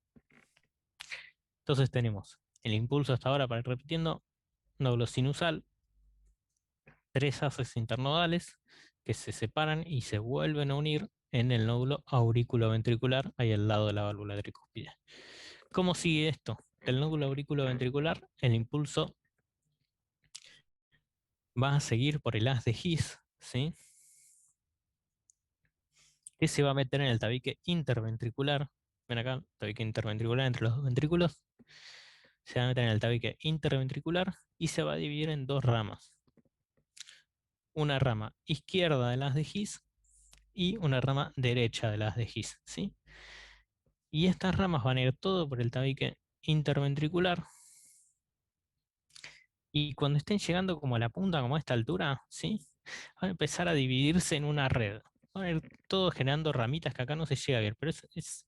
Speaker 1: Entonces tenemos el impulso hasta ahora, para ir repitiendo, nódulo sinusal, 3 haces internodales que se separan y se vuelven a unir en el nódulo auriculoventricular, ahí al lado de la válvula tricúspide. ¿Cómo sigue esto? Del nódulo auriculoventricular, el impulso va a seguir por el haz de His, ¿sí? Que se va a meter en el tabique interventricular. Ven acá, tabique interventricular entre los dos ventrículos. Se va a meter en el tabique interventricular y se va a dividir en 2 ramas. Una rama izquierda del haz de His y una rama derecha de las de His, ¿sí? Y estas ramas van a ir todo por el tabique interventricular. Y cuando estén llegando como a la punta, como a esta altura, ¿sí? Van a empezar a dividirse en una red. Van a ir todo generando ramitas que acá no se llega a ver, pero es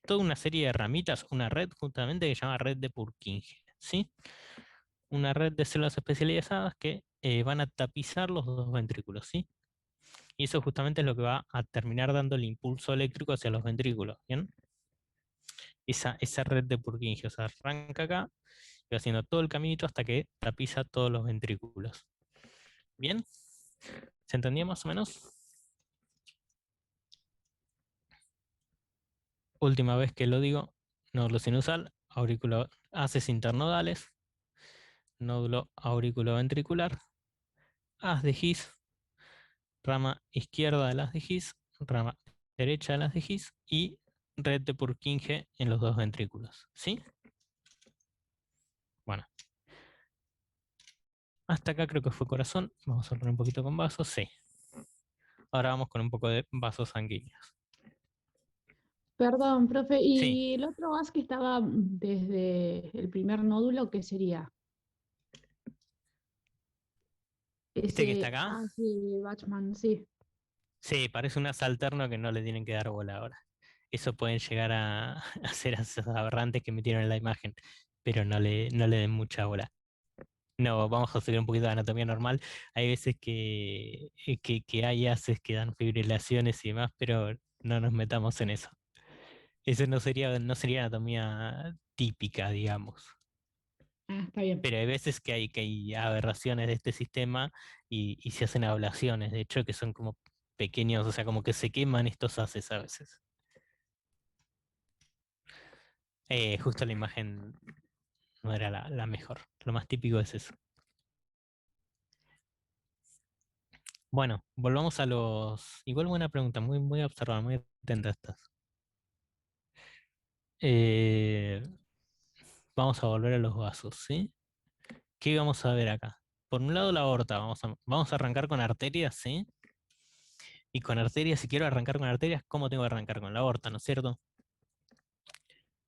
Speaker 1: toda una serie de ramitas, una red justamente que se llama red de Purkinje, ¿sí? Una red de células especializadas que van a tapizar los dos ventrículos, ¿sí? Y eso justamente es lo que va a terminar dando el impulso eléctrico hacia los ventrículos, ¿bien? Esa red de Purkinje, o sea, arranca acá y va haciendo todo el caminito hasta que tapiza todos los ventrículos. ¿Bien? ¿Se entendía más o menos? Última vez que lo digo, nódulo sinusal, haces internodales, nódulo auriculoventricular, haz de His, rama izquierda de las de His, rama derecha de las de His y red de Purkinje en los dos ventrículos. ¿Sí? Bueno. Hasta acá creo que fue corazón. Vamos a hablar un poquito con vasos. Sí. Ahora vamos con un poco de vasos sanguíneos.
Speaker 2: Perdón, profe,
Speaker 1: Sí.
Speaker 2: ¿y el otro vas que estaba desde el primer nódulo, qué sería?
Speaker 1: ¿Este que está
Speaker 2: Ese,
Speaker 1: acá?
Speaker 2: sí, Batchman, sí.
Speaker 1: Sí, parece un asa alterno que no le tienen que dar bola ahora. Eso pueden llegar a hacer esos aberrantes que metieron en la imagen. pero no le den mucha bola. No, vamos a seguir un poquito de anatomía normal. Hay veces que hay haces que dan fibrilaciones y demás, pero no nos metamos en eso. Eso no sería anatomía típica, digamos.
Speaker 2: Ah, está bien.
Speaker 1: Pero hay veces que hay aberraciones de este sistema y se hacen ablaciones, de hecho, que son como pequeños, o sea, como que se queman estos haces a veces. Justo la imagen no era la mejor. Lo más típico es eso. Bueno, volvamos a los. Igual buena pregunta, muy, muy observada, muy atenta estas. Eh, vamos a volver a los vasos, ¿sí? ¿Qué vamos a ver acá? Por un lado la aorta, vamos a arrancar con arterias, ¿sí? Y con arterias, si quiero arrancar con arterias, ¿cómo tengo que arrancar? Con la aorta, ¿no es cierto?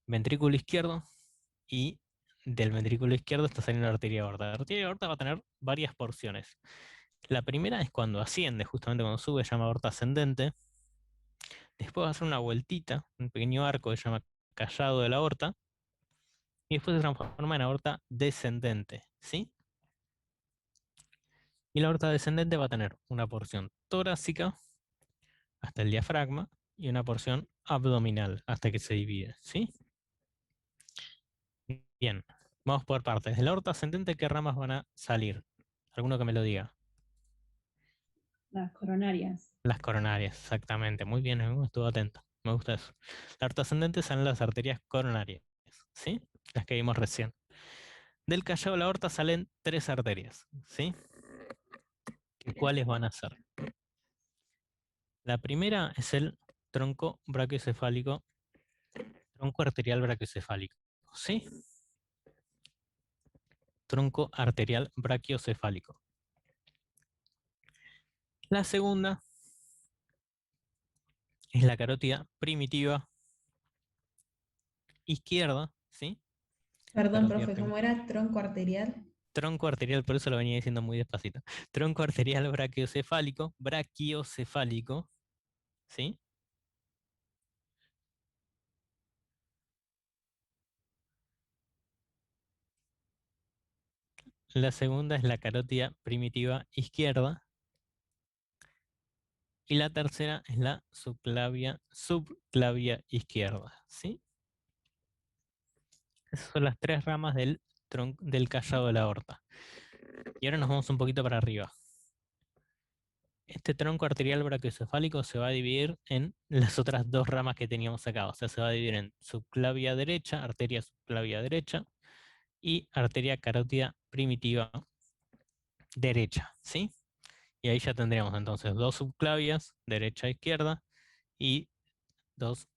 Speaker 1: Ventrículo izquierdo y del ventrículo izquierdo está saliendo la arteria aorta. La arteria aorta va a tener varias porciones. La primera es cuando asciende, justamente cuando sube, se llama aorta ascendente. Después va a hacer una vueltita, un pequeño arco que se llama callado de la aorta. Y después se transforma en aorta descendente, ¿sí? Y la aorta descendente va a tener una porción torácica hasta el diafragma y una porción abdominal hasta que se divide, ¿sí? Bien, vamos por partes. De la aorta ascendente, ¿qué ramas van a salir? ¿Alguno que me lo diga?
Speaker 5: Las coronarias.
Speaker 1: Las coronarias, exactamente. Muy bien, estuvo atento. Me gusta eso. La aorta ascendente son las arterias coronarias, ¿sí? Las que vimos recién. Del callado de la aorta salen 3 arterias, ¿sí? ¿Cuáles van a ser? La primera es el tronco brachiocefálico, tronco arterial brachiocefálico, ¿sí? Tronco arterial brachiocefálico. La segunda es la carótida primitiva izquierda, ¿sí?
Speaker 5: Perdón,
Speaker 1: Carótida
Speaker 5: profe, ¿cómo era? Tronco arterial.
Speaker 1: Tronco arterial, por eso lo venía diciendo muy despacito. Tronco arterial brachiocefálico, ¿sí? La segunda es la carótida primitiva izquierda. Y la tercera es la subclavia izquierda, ¿sí? Esas son las 3 ramas del callado de la aorta. Y ahora nos vamos un poquito para arriba. Este tronco arterial brachiocefálico se va a dividir en las otras 2 ramas que teníamos acá. O sea, se va a dividir en subclavia derecha, arteria subclavia derecha y arteria carótida primitiva derecha, ¿sí? Y ahí ya tendríamos entonces 2 subclavias, derecha e izquierda, y 2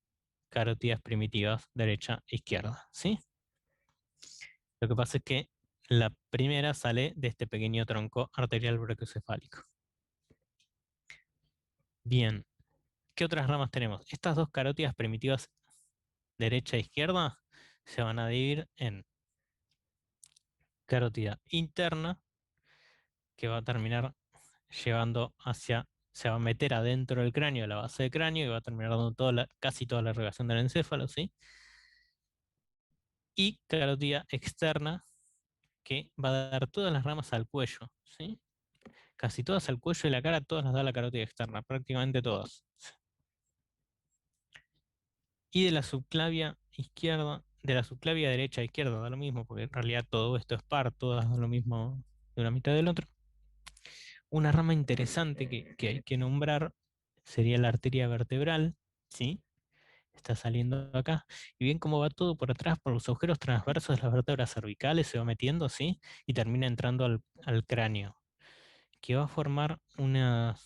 Speaker 1: carótidas primitivas, derecha e izquierda, ¿sí? Lo que pasa es que la primera sale de este pequeño tronco arterial brachiocefálico. Bien, ¿qué otras ramas tenemos? Estas 2 carótidas primitivas, derecha e izquierda, se van a dividir en carótida interna, que va a terminar llevando se va a meter adentro del cráneo, de la base del cráneo, y va a terminar dando casi toda la irrigación del encéfalo, ¿sí? Y carótida externa, que va a dar todas las ramas al cuello, ¿sí? Casi todas al cuello y la cara, todas las da la carótida externa, prácticamente todas. Y de la subclavia izquierda, de la subclavia derecha a izquierda, da lo mismo, porque en realidad todo esto es par, todas dan lo mismo de una mitad del otro. Una rama interesante que hay que nombrar sería la arteria vertebral, ¿sí? Está saliendo acá. Y bien cómo va todo por atrás, por los agujeros transversos de las vértebras cervicales, se va metiendo, ¿sí? Y termina entrando al cráneo, que va a formar unas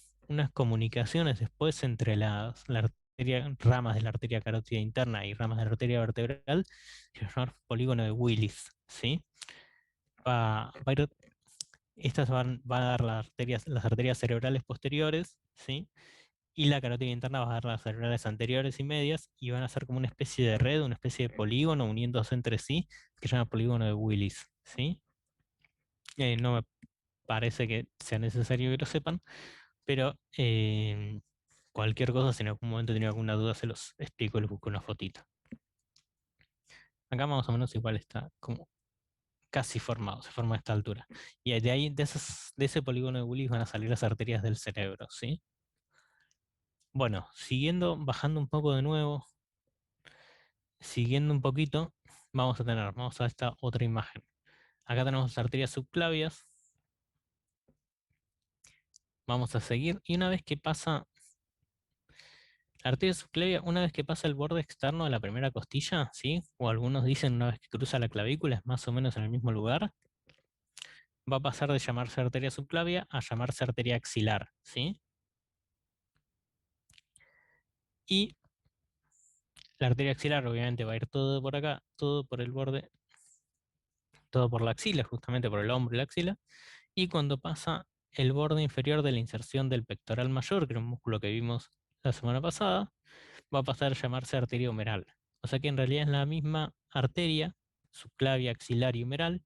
Speaker 1: comunicaciones después entre ramas de la arteria carótida interna y ramas de la arteria vertebral, que se llama polígono de Willis, ¿sí? Estas van a dar las arterias cerebrales posteriores, ¿sí? Y la carótida interna va a dar las cerebrales anteriores y medias, y van a ser como una especie de red, una especie de polígono uniéndose entre sí, que se llama polígono de Willis, ¿sí? No me parece que sea necesario que lo sepan, pero cualquier cosa, si en algún momento tienen alguna duda, se los explico, les busco una fotita. Acá más o menos igual está como casi formado, se forma a esta altura. Y de ahí, de ese polígono de Willis van a salir las arterias del cerebro, ¿sí? Bueno, siguiendo, bajando un poco de nuevo, siguiendo un poquito, vamos a esta otra imagen. Acá tenemos las arterias subclavias. Vamos a seguir, y una vez que pasa la arteria subclavia, una vez que pasa el borde externo de la primera costilla, ¿sí? O algunos dicen una vez que cruza la clavícula, es más o menos en el mismo lugar, va a pasar de llamarse arteria subclavia a llamarse arteria axilar, ¿sí? Y la arteria axilar obviamente va a ir todo por acá, todo por el borde, todo por la axila, justamente por el hombro y la axila, y cuando pasa el borde inferior de la inserción del pectoral mayor, que era un músculo que vimos la semana pasada, va a pasar a llamarse arteria humeral. O sea que en realidad es la misma arteria, subclavia, axilar y humeral,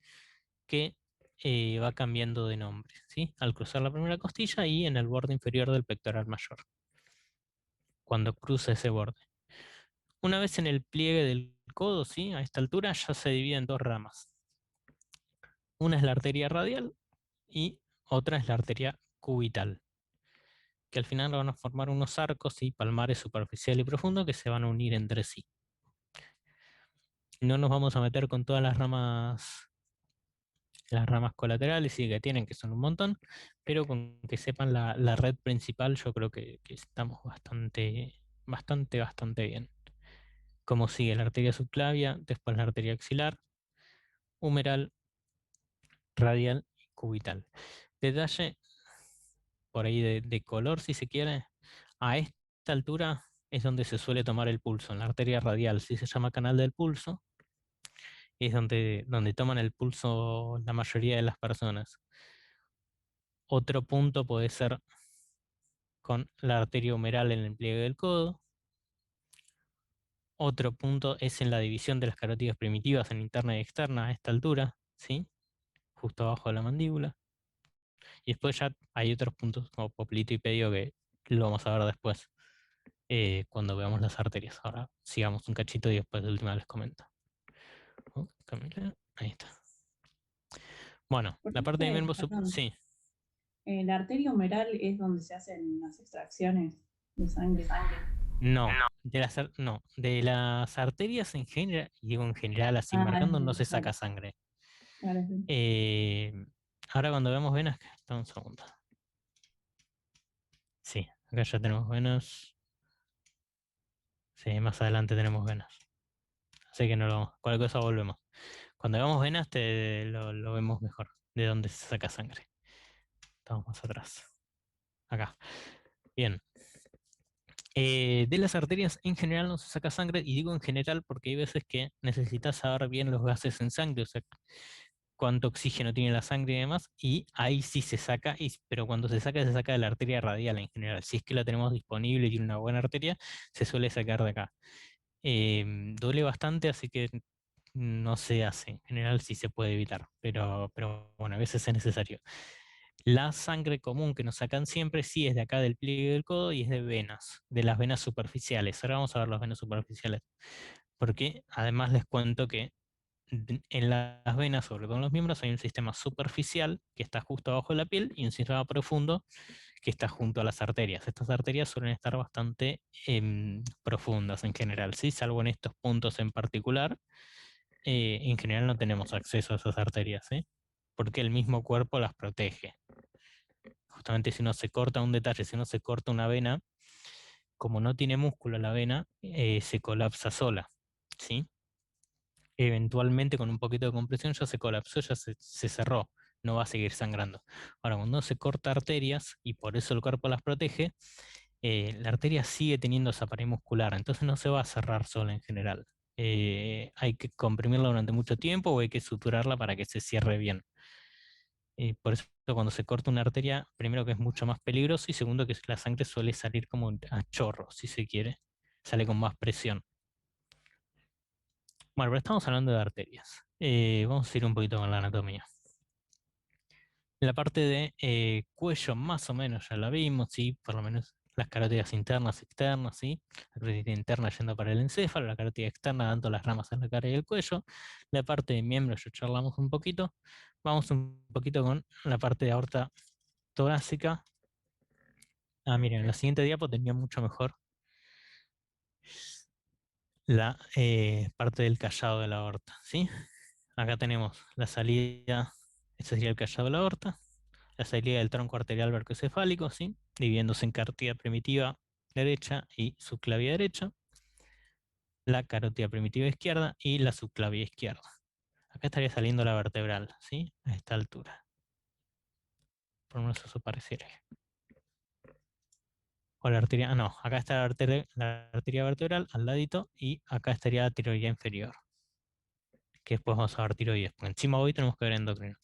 Speaker 1: que va cambiando de nombre, ¿sí? Al cruzar la primera costilla y en el borde inferior del pectoral mayor, cuando cruza ese borde. Una vez en el pliegue del codo, ¿sí? A esta altura ya se divide en dos ramas. Una es la arteria radial y otra es la arteria cubital, que al final van a formar unos arcos y palmares superficial y profundo que se van a unir entre sí. No nos vamos a meter con todas las ramas colaterales sí que tienen, que son un montón, pero con que sepan la red principal, yo creo que estamos bastante bien. Como sigue la arteria subclavia, después la arteria axilar, humeral, radial y cubital. Detalle por ahí de color, si se quiere, a esta altura es donde se suele tomar el pulso. En la arteria radial, si se llama canal del pulso, es donde toman el pulso la mayoría de las personas. Otro punto puede ser con la arteria humeral en el pliegue del codo. Otro punto es en la división de las carótidas primitivas en interna y externa a esta altura, ¿sí? Justo abajo de la mandíbula. Y después ya hay otros puntos como poplito y pedio que lo vamos a ver después cuando veamos las arterias. Ahora sigamos un cachito y después de última les comento. Camila, ahí está. Bueno,
Speaker 5: ¿Por
Speaker 1: la
Speaker 5: qué
Speaker 1: parte de miembro sí.
Speaker 5: La arteria humeral es donde se hacen las extracciones de sangre.
Speaker 1: No, de las arterias en general, y digo en general así marcando, no se saca sangre.
Speaker 5: Claro, sí.
Speaker 1: Ahora cuando vemos venas, espera un segundo. Sí, acá ya tenemos venas. Sí, más adelante tenemos venas. Así que no lo, cualquier cosa volvemos. Cuando veamos venas lo vemos mejor, de dónde se saca sangre. Estamos más atrás. Acá. Bien. De las arterias en general no se saca sangre, y digo en general porque hay veces que necesitas saber bien los gases en sangre, o sea, cuánto oxígeno tiene la sangre y demás, y ahí sí se saca, pero cuando se saca de la arteria radial en general. Si es que la tenemos disponible y tiene una buena arteria, se suele sacar de acá. Duele bastante, así que no se hace. En general sí se puede evitar, pero bueno, a veces es necesario. La sangre común que nos sacan siempre sí es de acá del pliegue del codo y es de venas, de las venas superficiales. Ahora vamos a ver las venas superficiales. Porque además les cuento que en las venas, sobre todo en los miembros, hay un sistema superficial que está justo abajo de la piel y un sistema profundo que está junto a las arterias. Estas arterias suelen estar bastante profundas en general, ¿sí? Salvo en estos puntos en particular. En general no tenemos acceso a esas arterias, ¿sí? Porque el mismo cuerpo las protege. Justamente si uno se corta un detalle, si uno se corta una vena, como no tiene músculo la vena, se colapsa sola, ¿sí? Eventualmente con un poquito de compresión ya se colapsó, ya se cerró, no va a seguir sangrando. Ahora, cuando se corta arterias, y por eso el cuerpo las protege, la arteria sigue teniendo esa pared muscular, entonces no se va a cerrar sola en general. Hay que comprimirla durante mucho tiempo o hay que suturarla para que se cierre bien. Por eso cuando se corta una arteria, primero que es mucho más peligroso y segundo que la sangre suele salir como a chorro, si se quiere. Sale con más presión. Bueno, pero estamos hablando de arterias. Vamos a ir un poquito con la anatomía. La parte de cuello más o menos ya la vimos, sí, por lo menos las carótidas internas, externas, ¿sí? La carótida interna yendo para el encéfalo, la carótida externa dando las ramas en la cara y el cuello, la parte de miembro ya charlamos un poquito, vamos un poquito con la parte de aorta torácica. Ah, miren, en la siguiente diapo tenía mucho mejor la parte del callado de la aorta, ¿sí? Acá tenemos la salida, este sería el callado de la aorta, la salida del tronco arterial brachiocefálico, ¿sí? Dividiéndose en carótida primitiva derecha y subclavia derecha, la carótida primitiva izquierda y la subclavia izquierda. Acá estaría saliendo la vertebral, ¿sí? A esta altura. Por lo menos eso pareciera. O la arteria, no, acá está la arteria vertebral al ladito y acá estaría la tiroidea inferior. Que después vamos a ver tiroides, porque encima hoy tenemos que ver endocrino.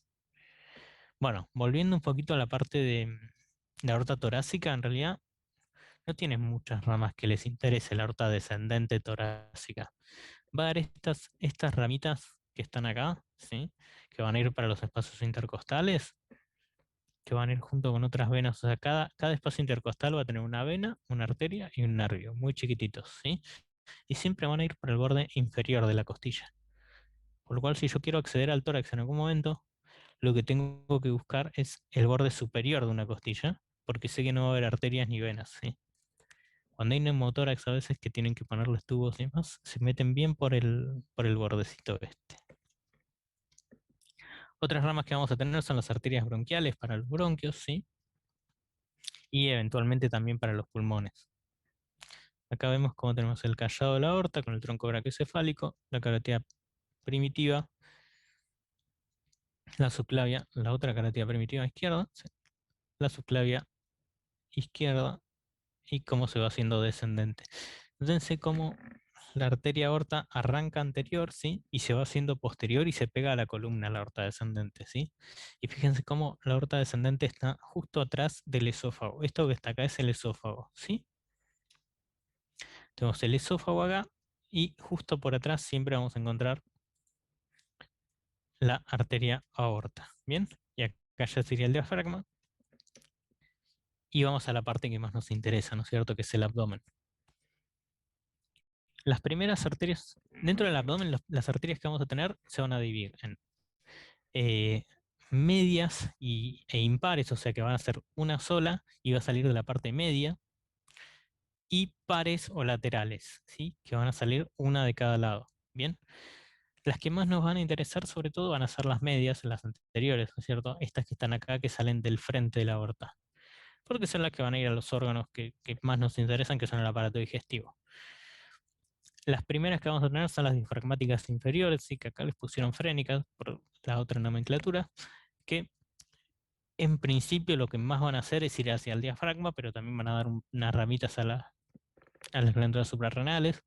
Speaker 1: Bueno, volviendo un poquito a la parte de la aorta torácica, en realidad no tiene muchas ramas que les interese la aorta descendente torácica. Va a dar estas ramitas que están acá, ¿sí? Que van a ir para los espacios intercostales, que van a ir junto con otras venas. O sea, cada espacio intercostal va a tener una vena, una arteria y un nervio, muy chiquititos, ¿sí? Y siempre van a ir para el borde inferior de la costilla. Por lo cual, si yo quiero acceder al tórax en algún momento, lo que tengo que buscar es el borde superior de una costilla, porque sé que no va a haber arterias ni venas, ¿sí? Cuando hay neumotórax a veces que tienen que ponerles tubos y demás, se meten bien por el bordecito este. Otras ramas que vamos a tener son las arterias bronquiales para los bronquios, ¿sí? Y eventualmente también para los pulmones. Acá vemos cómo tenemos el callado de la aorta con el tronco brachiocefálico, la carótida primitiva, la subclavia, la otra carótida primitiva izquierda, ¿sí? La subclavia izquierda y cómo se va haciendo descendente. Fíjense cómo la arteria aorta arranca anterior, ¿sí? Y se va haciendo posterior y se pega a la columna, la aorta descendente, ¿sí? Y fíjense cómo la aorta descendente está justo atrás del esófago. Esto que está acá es el esófago, ¿sí? Tenemos el esófago acá y justo por atrás siempre vamos a encontrar la arteria aorta, ¿bien? Y acá ya sería el diafragma. Y vamos a la parte que más nos interesa, ¿no es cierto? Que es el abdomen. Las primeras arterias, dentro del abdomen, las arterias que vamos a tener se van a dividir en medias e impares, o sea que van a ser una sola y va a salir de la parte media, y pares o laterales, ¿sí? Que van a salir una de cada lado. Bien, las que más nos van a interesar sobre todo van a ser las medias, las anteriores, ¿no es cierto? Estas que están acá, que salen del frente de la aorta, porque son las que van a ir a los órganos que más nos interesan, que son el aparato digestivo. Las primeras que vamos a tener son las diafragmáticas inferiores, sí, que acá les pusieron frénicas por la otra nomenclatura, que en principio lo que más van a hacer es ir hacia el diafragma, pero también van a dar unas ramitas a las glándulas suprarrenales,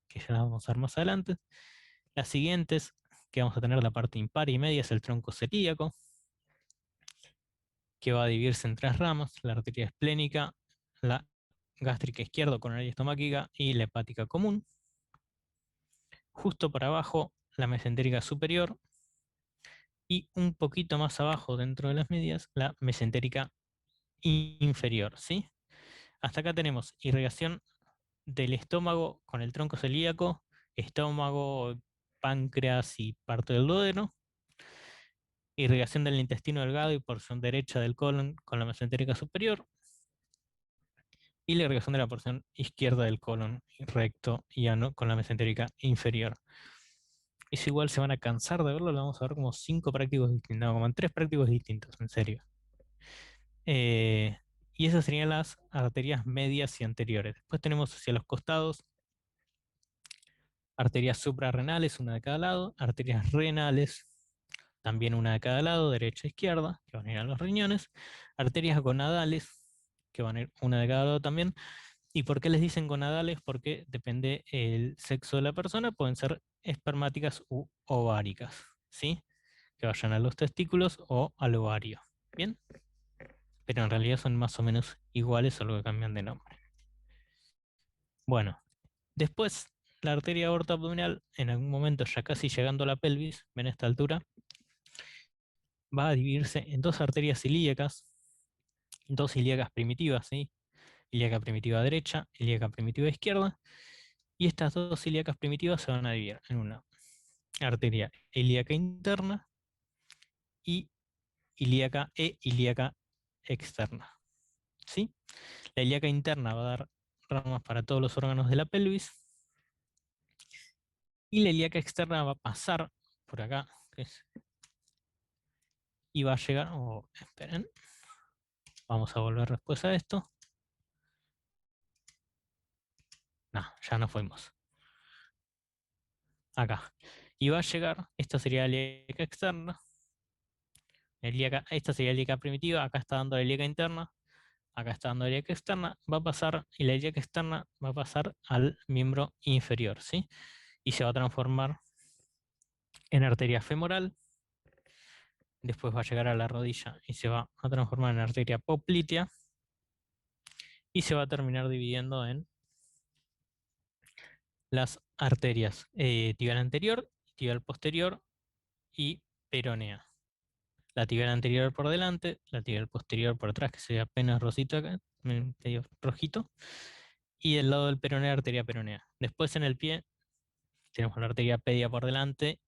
Speaker 1: que ya las vamos a ver más adelante. Las siguientes, que vamos a tener la parte impar y media, es el tronco celíaco, que va a dividirse en tres ramas: la arteria esplénica, la gástrica izquierda, coronaria y estomáquica, y la hepática común. Justo para abajo, la mesentérica superior, y un poquito más abajo, dentro de las medias, la mesentérica inferior, ¿sí? Hasta acá tenemos irrigación del estómago con el tronco celíaco, estómago, páncreas y parte del duodeno, irrigación del intestino delgado y porción derecha del colon con la mesentérica superior, y la irrigación de la porción izquierda del colon, recto y ano, con la mesentérica inferior. Es igual, se van a cansar de verlo, lo vamos a ver como 5 prácticos distintos, no, como en 3 prácticos distintos, en serio. Y esas serían las arterias medias y anteriores. Después tenemos hacia los costados arterias suprarrenales, una de cada lado, arterias renales, también una de cada lado, derecha e izquierda, que van a ir a los riñones, arterias gonadales, que van a ir una de cada lado también. ¿Y por qué les dicen gonadales? Porque depende el sexo de la persona, pueden ser espermáticas u ováricas, ¿sí? Que vayan a los testículos o al ovario, ¿bien? Pero en realidad son más o menos iguales, solo que cambian de nombre. Bueno, después la arteria aorta abdominal, en algún momento ya casi llegando a la pelvis, ven a esta altura, va a dividirse en dos arterias ilíacas primitivas, ¿sí? ilíaca primitiva derecha, ilíaca primitiva izquierda, y estas dos ilíacas primitivas se van a dividir en una arteria ilíaca interna y ilíaca externa. ¿Sí? La ilíaca interna va a dar ramas para todos los órganos de la pelvis, y la ilíaca externa va a pasar por acá, y va a llegar, esperen, vamos a volver después a esto. No, ya nos fuimos. Acá. Y va a llegar, esta sería la ilíaca externa, esta sería la ilíaca primitiva, acá está dando la ilíaca interna, acá está dando la ilíaca externa, va a pasar, y la ilíaca externa va a pasar al miembro inferior, ¿sí? Y se va a transformar en arteria femoral, después va a llegar a la rodilla y se va a transformar en arteria poplitea, y se va a terminar dividiendo en las arterias tibial anterior, tibial posterior y peronea. La tibial anterior por delante, la tibial posterior por atrás, que se ve apenas rosito acá, medio rojito, y del lado del peroneo, arteria peronea. Después en el pie tenemos la arteria pedia por delante,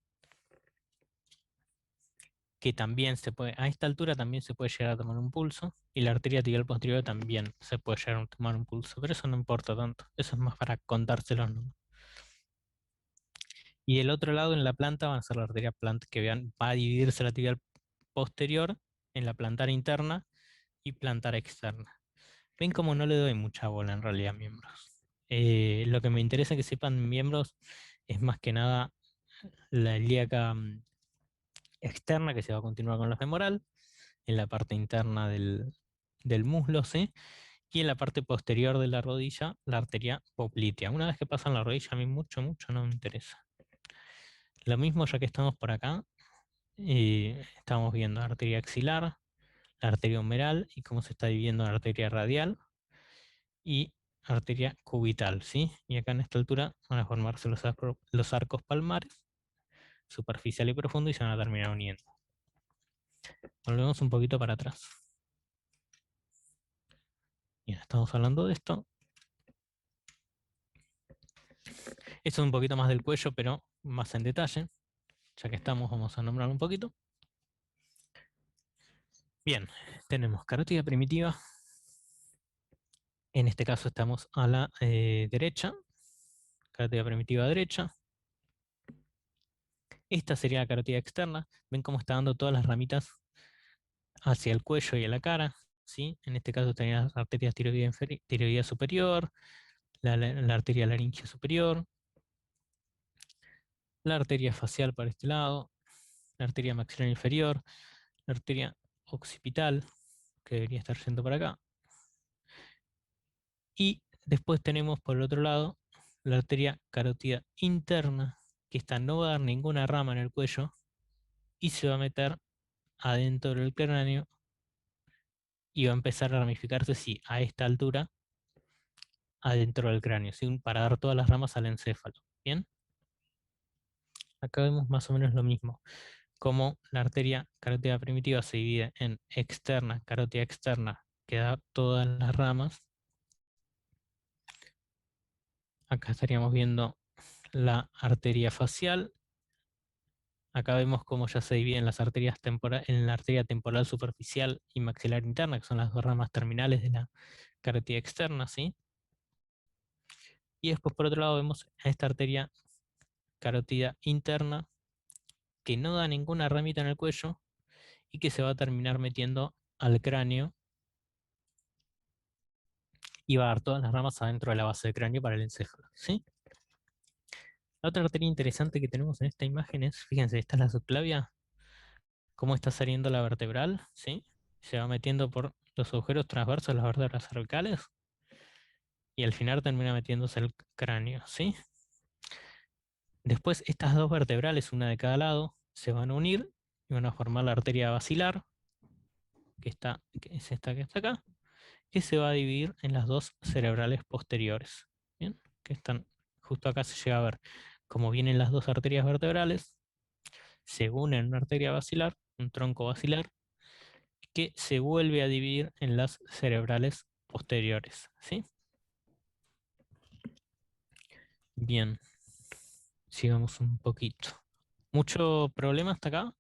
Speaker 1: que también se puede, a esta altura también se puede llegar a tomar un pulso, y la arteria tibial posterior también se puede llegar a tomar un pulso, pero eso no importa tanto, eso es más para contárselos, ¿no? Y del otro lado en la planta van a ser la arteria planta, que vean, va a dividirse la tibial posterior en la plantar interna y plantar externa. Ven como no le doy mucha bola en realidad a miembros. Lo que me interesa que sepan miembros es más que nada la ilíaca externa, que se va a continuar con la femoral, en la parte interna del muslo, ¿sí? Y en la parte posterior de la rodilla, la arteria poplitea. Una vez que pasan la rodilla, a mí mucho no me interesa. Lo mismo ya que estamos por acá, estamos viendo la arteria axilar, la arteria humeral y cómo se está dividiendo la arteria radial y arteria cubital, ¿sí? Y acá en esta altura van a formarse los arcos palmares, superficial y profundo, y se van a terminar uniendo. Volvemos un poquito para atrás. Bien, estamos hablando de esto. Esto es un poquito más del cuello, pero más en detalle. Ya que estamos, vamos a nombrar un poquito. Bien, tenemos carótida primitiva. En este caso estamos a la derecha. Carótida primitiva derecha. Esta sería la carótida externa. Ven cómo está dando todas las ramitas hacia el cuello y a la cara, ¿sí? En este caso tenía las arterias tiroidea superior, la arteria laringe superior, la arteria facial para este lado, la arteria maxilar inferior, la arteria occipital, que debería estar yendo para acá. Y después tenemos por el otro lado la arteria carótida interna, que esta no va a dar ninguna rama en el cuello y se va a meter adentro del cráneo y va a empezar a ramificarse, sí, a esta altura, adentro del cráneo, ¿sí? Para dar todas las ramas al encéfalo. ¿Bien? Acá vemos más o menos lo mismo. Como la arteria carótida primitiva se divide en externa, carótida externa, que da todas las ramas. Acá estaríamos viendo la arteria facial. Acá vemos cómo ya se dividen las arterias en la arteria temporal superficial y maxilar interna, que son las dos ramas terminales de la carótida externa, ¿sí? Y después por otro lado vemos a esta arteria carótida interna, que no da ninguna ramita en el cuello y que se va a terminar metiendo al cráneo y va a dar todas las ramas adentro de la base del cráneo para el encéfalo, ¿sí? La otra arteria interesante que tenemos en esta imagen es, fíjense, esta es la subclavia, cómo está saliendo la vertebral, ¿sí? Se va metiendo por los agujeros transversos de las vértebras cervicales y al final termina metiéndose el cráneo, ¿sí? Después estas dos vertebrales, una de cada lado, se van a unir y van a formar la arteria basilar, que es esta que está acá, que se va a dividir en las dos cerebrales posteriores. ¿Bien? Que están, justo acá se llega a ver cómo vienen las dos arterias vertebrales, se unen en una arteria basilar, un tronco basilar, que se vuelve a dividir en las cerebrales posteriores, ¿sí? Bien, sigamos un poquito. ¿Mucho problema hasta acá?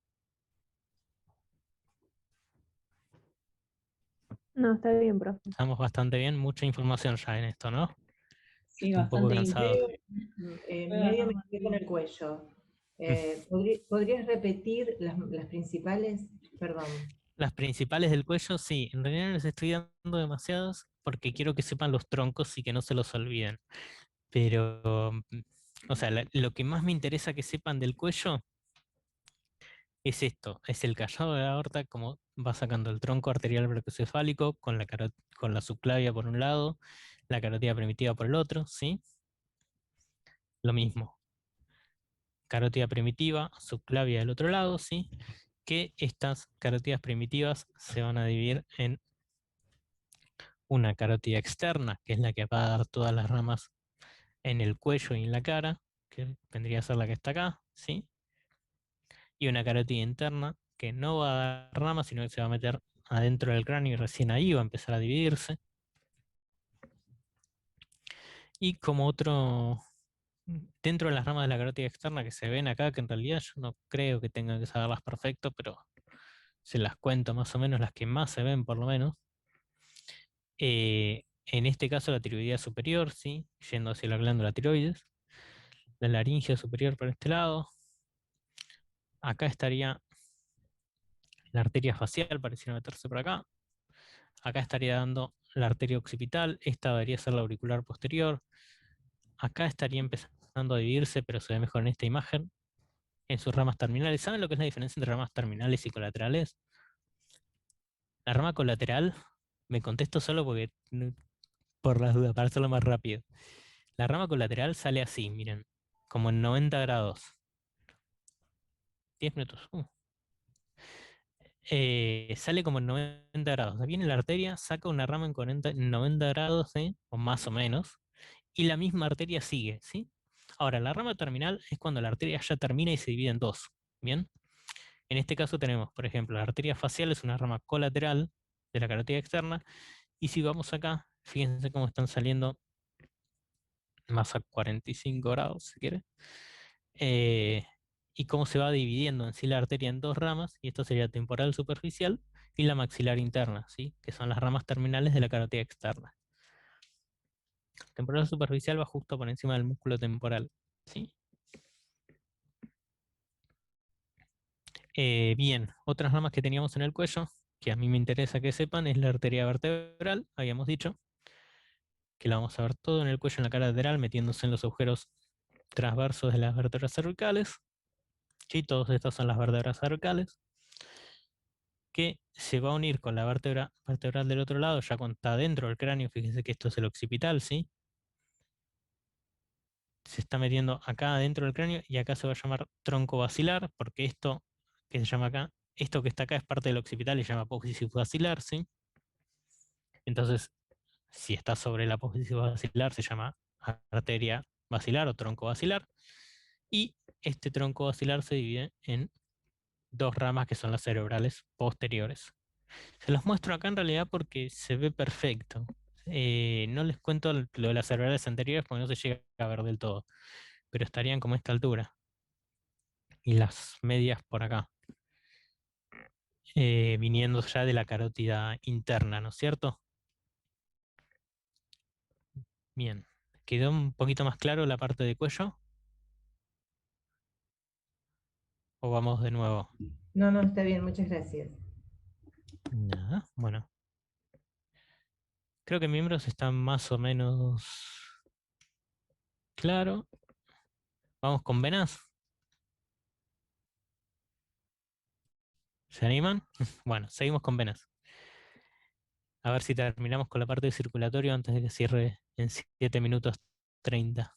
Speaker 3: No, está bien, profe.
Speaker 1: Estamos bastante bien, mucha información ya en esto, ¿no?
Speaker 5: Sí,
Speaker 1: Estoy un poco
Speaker 5: bastante
Speaker 1: cansado.
Speaker 6: Medio me quedé con el cuello. ¿Podrías repetir las principales? Perdón.
Speaker 1: Las principales del cuello, sí, en realidad no les estoy dando demasiadas porque quiero que sepan los troncos y que no se los olviden. Pero, o sea, lo que más me interesa que sepan del cuello es esto, es el callado de la aorta, como va sacando el tronco arterial brachiocefálico con la subclavia por un lado, la carótida primitiva por el otro, ¿sí? Lo mismo, carótida primitiva, subclavia del otro lado, ¿sí? Que estas carótidas primitivas se van a dividir en una carótida externa, que es la que va a dar todas las ramas en el cuello y en la cara, que vendría a ser la que está acá, ¿sí? Y una carótida interna, que no va a dar ramas, sino que se va a meter adentro del cráneo y recién ahí va a empezar a dividirse. Y como otro, dentro de las ramas de la carótida externa que se ven acá, que en realidad yo no creo que tengan que saberlas perfecto, pero se las cuento más o menos, las que más se ven por lo menos. En este caso la tiroidea superior, ¿sí? Yendo hacia la glándula tiroides. La laringe superior por este lado. Acá estaría la arteria facial, pareciera meterse por acá. Acá estaría dando la arteria occipital. Esta debería ser la auricular posterior. Acá estaría empezando a dividirse, pero se ve mejor en esta imagen, en sus ramas terminales. ¿Saben lo que es la diferencia entre ramas terminales y colaterales? La rama colateral, me contesto solo porque, por las dudas, para hacerlo más rápido. La rama colateral sale así, miren, como en 90 grados. 10 minutos. Sale como en 90 grados. Aquí viene la arteria, saca una rama en 90 grados, ¿sí? O más o menos, y la misma arteria sigue, ¿sí? Ahora, la rama terminal es cuando la arteria ya termina y se divide en dos, ¿bien? En este caso tenemos, por ejemplo, la arteria facial es una rama colateral de la carótida externa, y si vamos acá, fíjense cómo están saliendo más a 45 grados, si quiere. Y cómo se va dividiendo en sí la arteria en dos ramas, y esto sería temporal superficial y la maxilar interna, ¿sí? Que son las ramas terminales de la carótida externa. Temporal superficial va justo por encima del músculo temporal, ¿sí? Bien, otras ramas que teníamos en el cuello, que a mí me interesa que sepan, es la arteria vertebral, habíamos dicho, que la vamos a ver todo en el cuello, en la cara lateral, metiéndose en los agujeros transversos de las vértebras cervicales. Sí, todas estas son las vértebras cervicales, que se va a unir con la vértebra vertebral del otro lado, ya cuando está dentro del cráneo. Fíjense que esto es el occipital, ¿sí? Se está metiendo acá dentro del cráneo y acá se va a llamar tronco basilar, porque esto que se llama acá, esto que está acá es parte del occipital y se llama apófisis basilar, ¿sí? Entonces, si está sobre la apófisis basilar, se llama arteria basilar o tronco basilar, y este tronco basilar se divide en dos ramas que son las cerebrales posteriores. Se los muestro acá en realidad porque se ve perfecto. No les cuento lo de las cerebrales anteriores porque no se llega a ver del todo, pero estarían como a esta altura. Y las medias por acá, viniendo ya de la carótida interna, ¿no es cierto? Bien, ¿quedó un poquito más claro la parte de cuello? ¿O vamos de nuevo?
Speaker 6: No, no, está bien, muchas gracias.
Speaker 1: Nada, bueno. Creo que miembros están más o menos claro. Vamos con venas. ¿Se animan? Bueno, seguimos con venas. A ver si terminamos con la parte de circulatorio antes de que cierre en 7 minutos 30.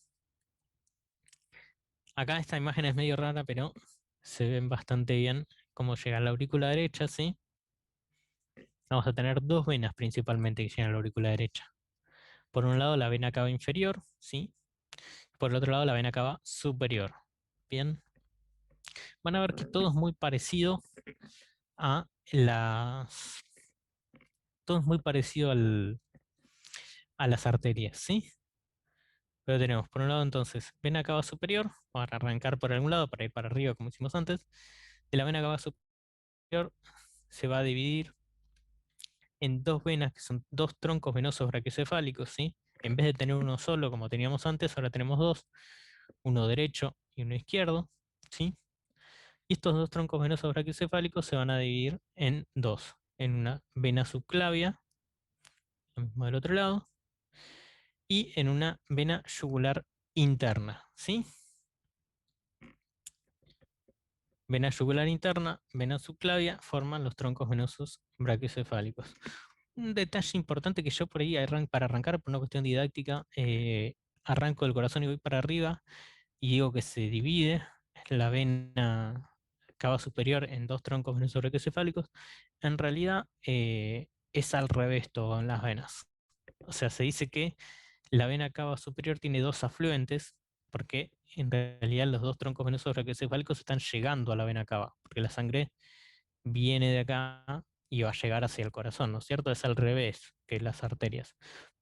Speaker 1: Acá esta imagen es medio rara, pero se ven bastante bien cómo llega a la aurícula derecha, ¿sí? Vamos a tener dos venas principalmente que llegan a la aurícula derecha. Por un lado la vena cava inferior, ¿sí? Por el otro lado la vena cava superior. Bien. Van a ver que todo es muy parecido a las... Todo es muy parecido a las arterias, ¿sí? Pero tenemos por un lado entonces vena cava superior, para arrancar por algún lado, para ir para arriba como hicimos antes. De la vena cava superior se va a dividir en dos venas, que son dos troncos venosos brachiocefálicos, ¿sí? En vez de tener uno solo como teníamos antes, ahora tenemos dos, uno derecho y uno izquierdo, ¿sí? Y estos dos troncos venosos brachiocefálicos se van a dividir en dos, en una vena subclavia, lo mismo del otro lado, y en una vena yugular interna, ¿sí? Vena yugular interna, vena subclavia forman los troncos venosos brachiocefálicos. Un detalle importante que yo por ahí para arrancar por una cuestión didáctica, arranco del corazón y voy para arriba y digo que se divide la vena cava superior en dos troncos venosos brachiocefálicos. En realidad es al revés todo en las venas. O sea, se dice que la vena cava superior tiene dos afluentes, porque en realidad los dos troncos venosos brachiocefálicos están llegando a la vena cava, porque la sangre viene de acá y va a llegar hacia el corazón, ¿no es cierto? Es al revés que las arterias.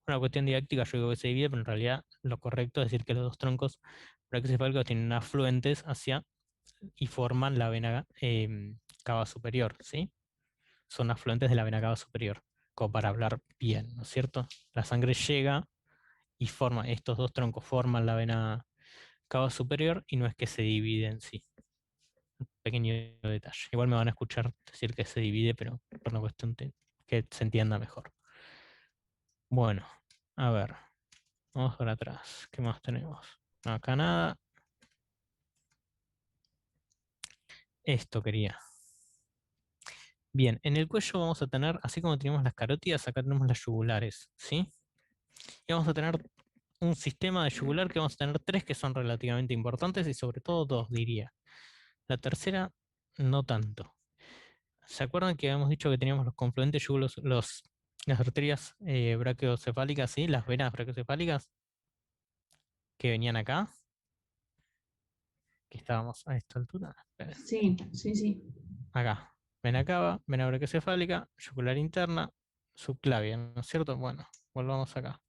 Speaker 1: Una cuestión didáctica, yo digo que se divide, pero en realidad lo correcto es decir que los dos troncos brachiocefálicos tienen afluentes hacia y forman la vena cava superior, ¿sí? Son afluentes de la vena cava superior, como para hablar bien, ¿no es cierto? La sangre llega y forma, estos dos troncos forman la vena cava superior y no es que se divide en sí. Un pequeño detalle. Igual me van a escuchar decir que se divide, pero por una cuestión que se entienda mejor. Bueno, a ver, vamos para atrás. ¿Qué más tenemos? No, acá nada. Esto quería. Bien, en el cuello vamos a tener, así como tenemos las carótidas, acá tenemos las yugulares, ¿sí? Y vamos a tener un sistema de yugular que vamos a tener tres que son relativamente importantes y sobre todo dos, diría. La tercera, no tanto. ¿Se acuerdan que habíamos dicho que teníamos los confluentes yugulos, las arterias brachiocefálicas, ¿sí? Las venas brachiocefálicas que venían acá? Que estábamos a esta altura. Esperen.
Speaker 5: Sí, sí, sí.
Speaker 1: Acá. Vena cava, vena brachiocefálica, yugular interna, subclavia, ¿no es cierto? Bueno, volvamos acá.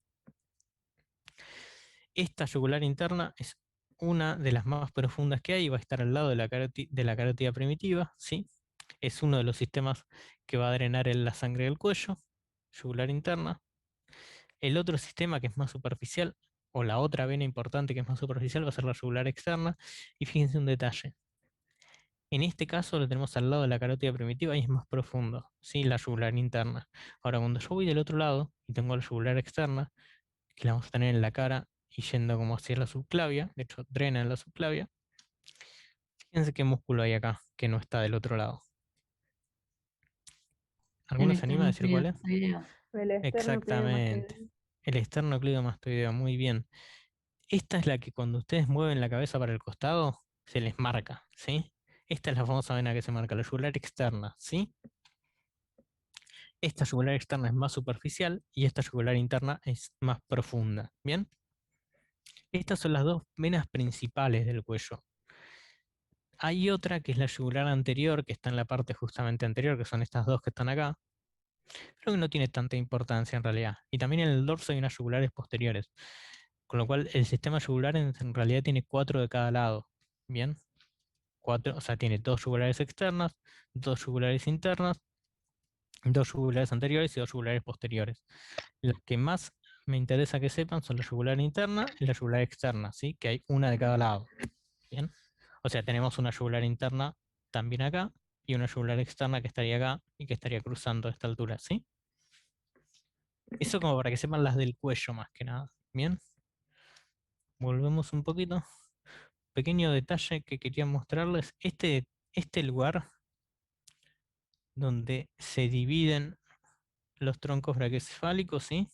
Speaker 1: Esta yugular interna es una de las más profundas que hay y va a estar al lado de la carótida primitiva, ¿sí? Es uno de los sistemas que va a drenar la sangre del cuello, yugular interna. El otro sistema que es más superficial, o la otra vena importante que es más superficial, va a ser la yugular externa. Y fíjense un detalle. En este caso lo tenemos al lado de la carótida primitiva y es más profundo, ¿sí? La yugular interna. Ahora, cuando yo voy del otro lado y tengo la yugular externa, que la vamos a tener en la cara y yendo como hacia la subclavia, de hecho drena en la subclavia, fíjense qué músculo hay acá que no está del otro lado.
Speaker 5: El
Speaker 1: ¿Alguno se anima a decir cuál es?
Speaker 5: esternocleidomastoideo.
Speaker 3: El
Speaker 1: Exactamente.
Speaker 3: esternocleidomastoideo.
Speaker 1: El esternocleidomastoideo, muy bien. Esta es la que cuando ustedes mueven la cabeza para el costado, se les marca, ¿sí? Esta es la famosa vena que se marca, la yugular externa, ¿sí? Esta yugular externa es más superficial y esta yugular interna es más profunda, ¿bien? Estas son las dos venas principales del cuello. Hay otra que es la yugular anterior, que está en la parte justamente anterior, que son estas dos que están acá, pero que no tiene tanta importancia en realidad. Y también en el dorso hay unas yugulares posteriores, con lo cual el sistema yugular en realidad tiene 4 de cada lado, ¿bien? 4, o sea, tiene dos yugulares externas, dos yugulares internas, dos yugulares anteriores y dos yugulares posteriores. Las que más me interesa que sepan son la yugular interna y la yugular externa, ¿sí? Que hay una de cada lado, ¿bien? O sea, tenemos una yugular interna también acá y una yugular externa que estaría acá y que estaría cruzando a esta altura, ¿sí? Eso como para que sepan las del cuello más que nada, ¿bien? Volvemos un poquito. Pequeño detalle que quería mostrarles. Este lugar donde se dividen los troncos brachiocefálicos, ¿sí?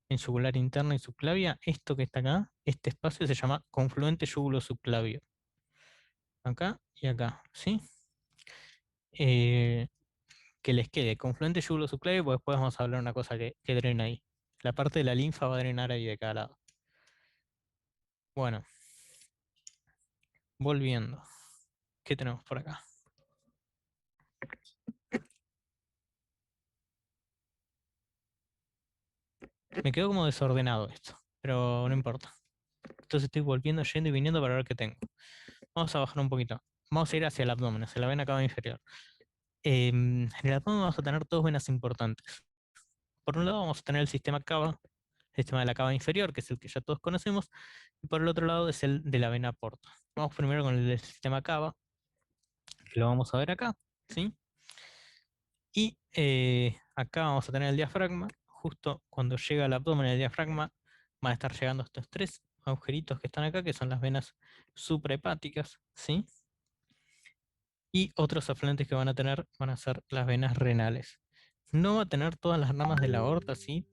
Speaker 1: En yugular interna y subclavia, esto que está acá, este espacio se llama confluente yugulo-subclavio. Acá y acá, ¿sí? Que les quede confluente yugulo-subclavio, porque después vamos a hablar de una cosa que drena ahí. La parte de la linfa va a drenar ahí de cada lado. Bueno, volviendo. ¿Qué tenemos por acá? Me quedó como desordenado esto, pero no importa. Entonces estoy volviendo, yendo y viniendo para ver qué tengo. Vamos a bajar un poquito. Vamos a ir hacia el abdomen, hacia la vena cava inferior. En el abdomen vamos a tener dos venas importantes. Por un lado vamos a tener el sistema cava, el sistema de la cava inferior, que es el que ya todos conocemos, y por el otro lado es el de la vena porta. Vamos primero con el del sistema cava, que lo vamos a ver acá, ¿sí? Y acá vamos a tener el diafragma. Justo cuando llega al abdomen el diafragma, van a estar llegando estos tres agujeritos que están acá, que son las venas suprahepáticas, ¿sí? Y otros afluentes que van a tener van a ser las venas renales. No va a tener todas las ramas de la aorta, ¿sí?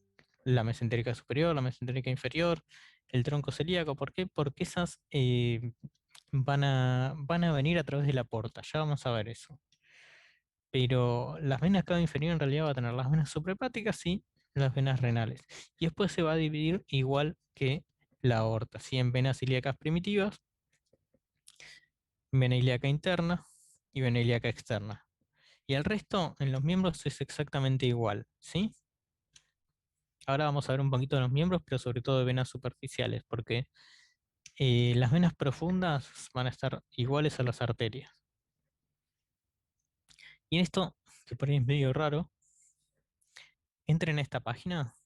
Speaker 1: La mesentérica superior, la mesentérica inferior, el tronco celíaco. ¿Por qué? Porque esas van a venir a través de la porta. Ya vamos a ver eso. Pero las venas cava inferior en realidad va a tener las venas suprahepáticas y las venas renales. Y después se va a dividir igual que la aorta, ¿sí? En venas ilíacas primitivas, vena ilíaca interna y vena ilíaca externa. Y el resto en los miembros es exactamente igual, ¿sí? Ahora vamos a ver un poquito de los miembros, pero sobre todo de venas superficiales, porque las venas profundas van a estar iguales a las arterias. Y en esto, que por ahí es medio raro, entren a esta página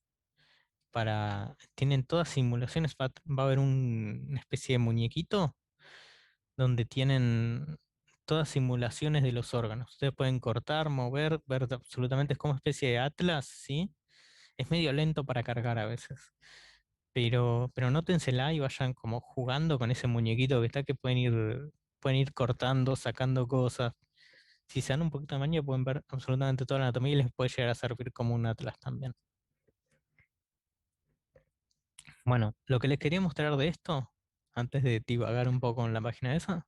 Speaker 1: tienen todas simulaciones, va a haber una especie de muñequito donde tienen todas simulaciones de los órganos. Ustedes pueden cortar, mover, ver absolutamente, es como una especie de atlas, ¿sí? Es medio lento para cargar a veces. Pero nótensela y vayan como jugando con ese muñequito que está, que pueden ir cortando, sacando cosas. Si se dan un poquito de maña pueden ver absolutamente toda la anatomía y les puede llegar a servir como un atlas también. Bueno, lo que les quería mostrar de esto, antes de divagar un poco en la página esa,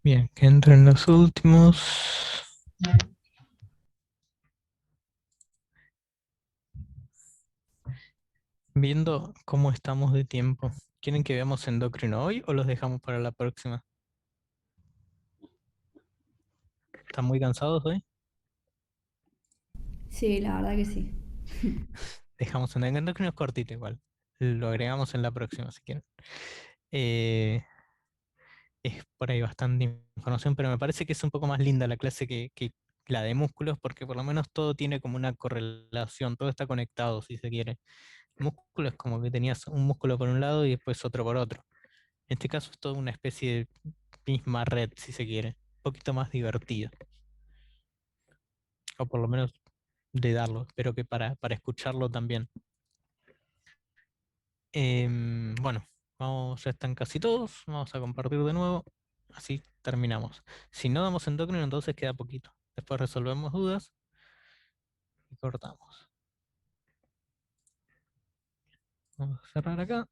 Speaker 1: bien, que entren los últimos. Viendo cómo estamos de tiempo, ¿quieren que veamos endocrino hoy o los dejamos para la próxima? ¿Están muy cansados hoy?
Speaker 7: Sí, la verdad que sí.
Speaker 1: Dejamos endocrino, es cortito igual. Lo agregamos en la próxima si quieren. Eh, es por ahí bastante información, pero me parece que es un poco más linda la clase que la de músculos, porque por lo menos todo tiene como una correlación, todo está conectado si se quiere. Músculo es como que tenías un músculo por un lado y después otro por otro. En este caso es toda una especie de misma red, si se quiere. Un poquito más divertido. O por lo menos de darlo. Espero que para escucharlo también. Bueno, ya están casi todos. Vamos a compartir de nuevo. Así terminamos. Si no damos endocrino, entonces queda poquito. Después resolvemos dudas y cortamos. Vamos a cerrar acá.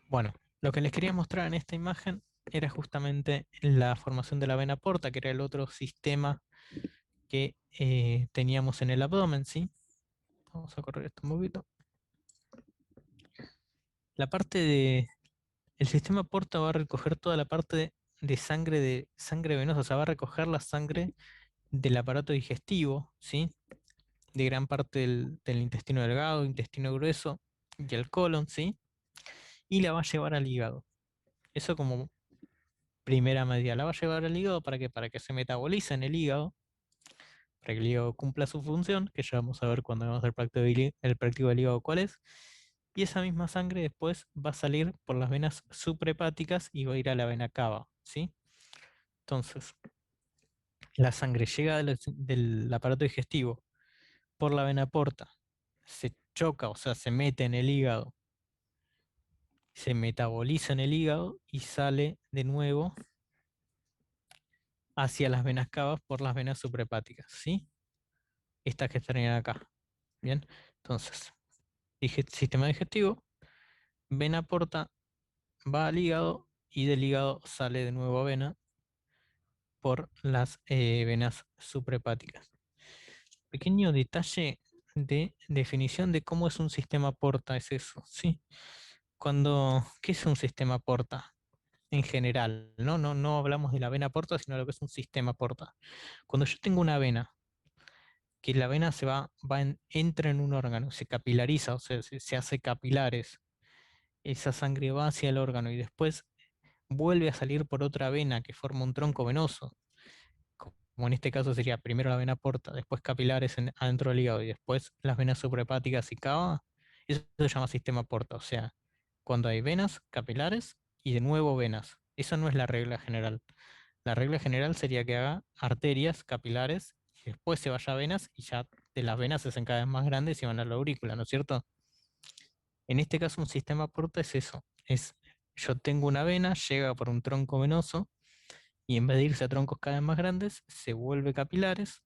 Speaker 1: Bueno, lo que les quería mostrar en esta imagen era justamente la formación de la vena porta, que era el otro sistema que teníamos en el abdomen, ¿sí? Vamos a correr esto un poquito. La parte el sistema porta va a recoger toda la parte de sangre venosa, o sea, va a recoger la sangre del aparato digestivo, ¿sí? De gran parte del intestino delgado, intestino grueso y el colon, ¿sí? Y la va a llevar al hígado. Eso como primera medida. La va a llevar al hígado para que se metabolice en el hígado, para que el hígado cumpla su función, que ya vamos a ver cuando vamos a hacer el práctico del hígado cuál es. Y esa misma sangre después va a salir por las venas suprahepáticas y va a ir a la vena cava, ¿sí? Entonces, la sangre llega del aparato digestivo por la vena porta, se choca, o sea, se mete en el hígado, se metaboliza en el hígado y sale de nuevo hacia las venas cavas por las venas suprahepáticas, ¿sí? Estas que estarían acá. Bien, entonces, sistema digestivo, vena porta va al hígado y del hígado sale de nuevo a vena por las venas suprahepáticas. Pequeño detalle de definición de cómo es un sistema porta, es eso, ¿sí? ¿Qué es un sistema porta? En general, no hablamos de la vena porta, sino de lo que es un sistema porta. Cuando yo tengo una vena, que la vena entra en un órgano, se capilariza, o sea, se hace capilares, esa sangre va hacia el órgano y después vuelve a salir por otra vena que forma un tronco venoso, como en este caso sería primero la vena porta, después capilares adentro del hígado y después las venas suprahepáticas y cava, eso se llama sistema porta, o sea, cuando hay venas, capilares y de nuevo venas. Esa no es la regla general. La regla general sería que haga arterias capilares y después se vaya a venas y ya de las venas se hacen cada vez más grandes y van a la aurícula, ¿no es cierto? En este caso un sistema porta es eso, yo tengo una vena, llega por un tronco venoso y en vez de irse a troncos cada vez más grandes, se vuelve capilares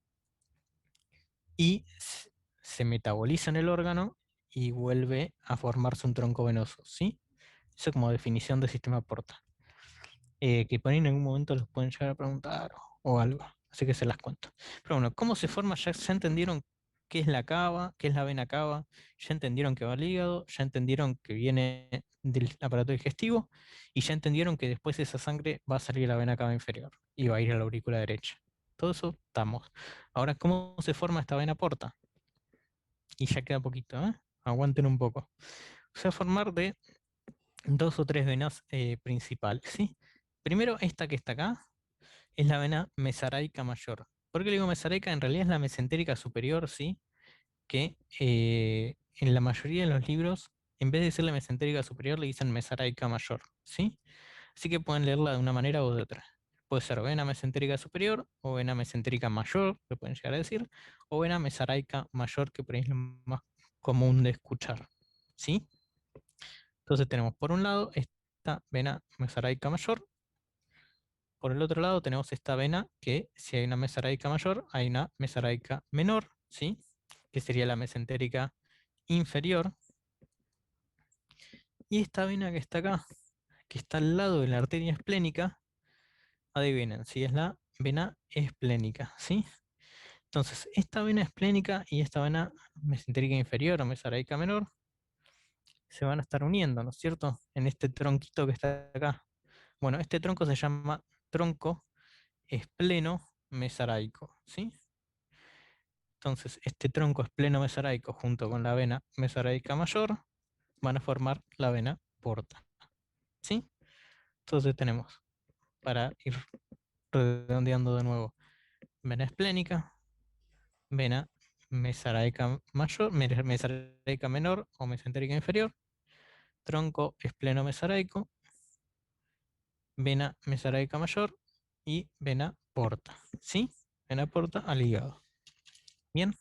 Speaker 1: y se metaboliza en el órgano y vuelve a formarse un tronco venoso, ¿sí? Eso como definición de sistema porta. Que por ahí en algún momento los pueden llegar a preguntar o algo, así que se las cuento. Pero bueno, ¿cómo se forma? Ya entendieron qué es la cava, qué es la vena cava, ya entendieron que va al hígado, ya entendieron que viene del aparato digestivo y ya entendieron que después esa sangre va a salir a la vena cava inferior y va a ir a la aurícula derecha. Todo eso estamos. Ahora, ¿cómo se forma esta vena porta? Y ya queda poquito, ¿eh? Aguanten un poco. Se va a formar de 2 o 3 venas principales, ¿sí? Primero, esta que está acá es la vena mesaraica mayor. ¿Por qué le digo mesaraica? En realidad es la mesentérica superior, ¿sí? Que en la mayoría de los libros, en vez de decirle mesentérica superior, le dicen mesaraica mayor, ¿sí? Así que pueden leerla de una manera o de otra. Puede ser vena mesentérica superior o vena mesentérica mayor, que pueden llegar a decir, o vena mesaraica mayor, que por ahí es lo más común de escuchar, ¿sí? Entonces tenemos por un lado esta vena mesaraica mayor. Por el otro lado tenemos esta vena que si hay una mesaraica mayor, hay una mesaraica menor, ¿sí? Que sería la mesentérica inferior. Y esta vena que está acá, que está al lado de la arteria esplénica, adivinen, si es la vena esplénica, ¿sí? Entonces, esta vena esplénica y esta vena mesentérica inferior o mesaraica menor se van a estar uniendo, ¿no es cierto? En este tronquito que está acá. Bueno, este tronco se llama tronco espleno-mesaraico, ¿sí? Entonces, este tronco espleno-mesaraico junto con la vena mesaraica mayor van a formar la vena porta, ¿sí? Entonces tenemos, para ir redondeando de nuevo, vena esplénica, vena mesaraica mayor, mesaraica menor o mesentérica inferior, tronco espleno-mesaraico, vena mesaraica mayor y vena porta, ¿sí? Vena porta al hígado. Bien.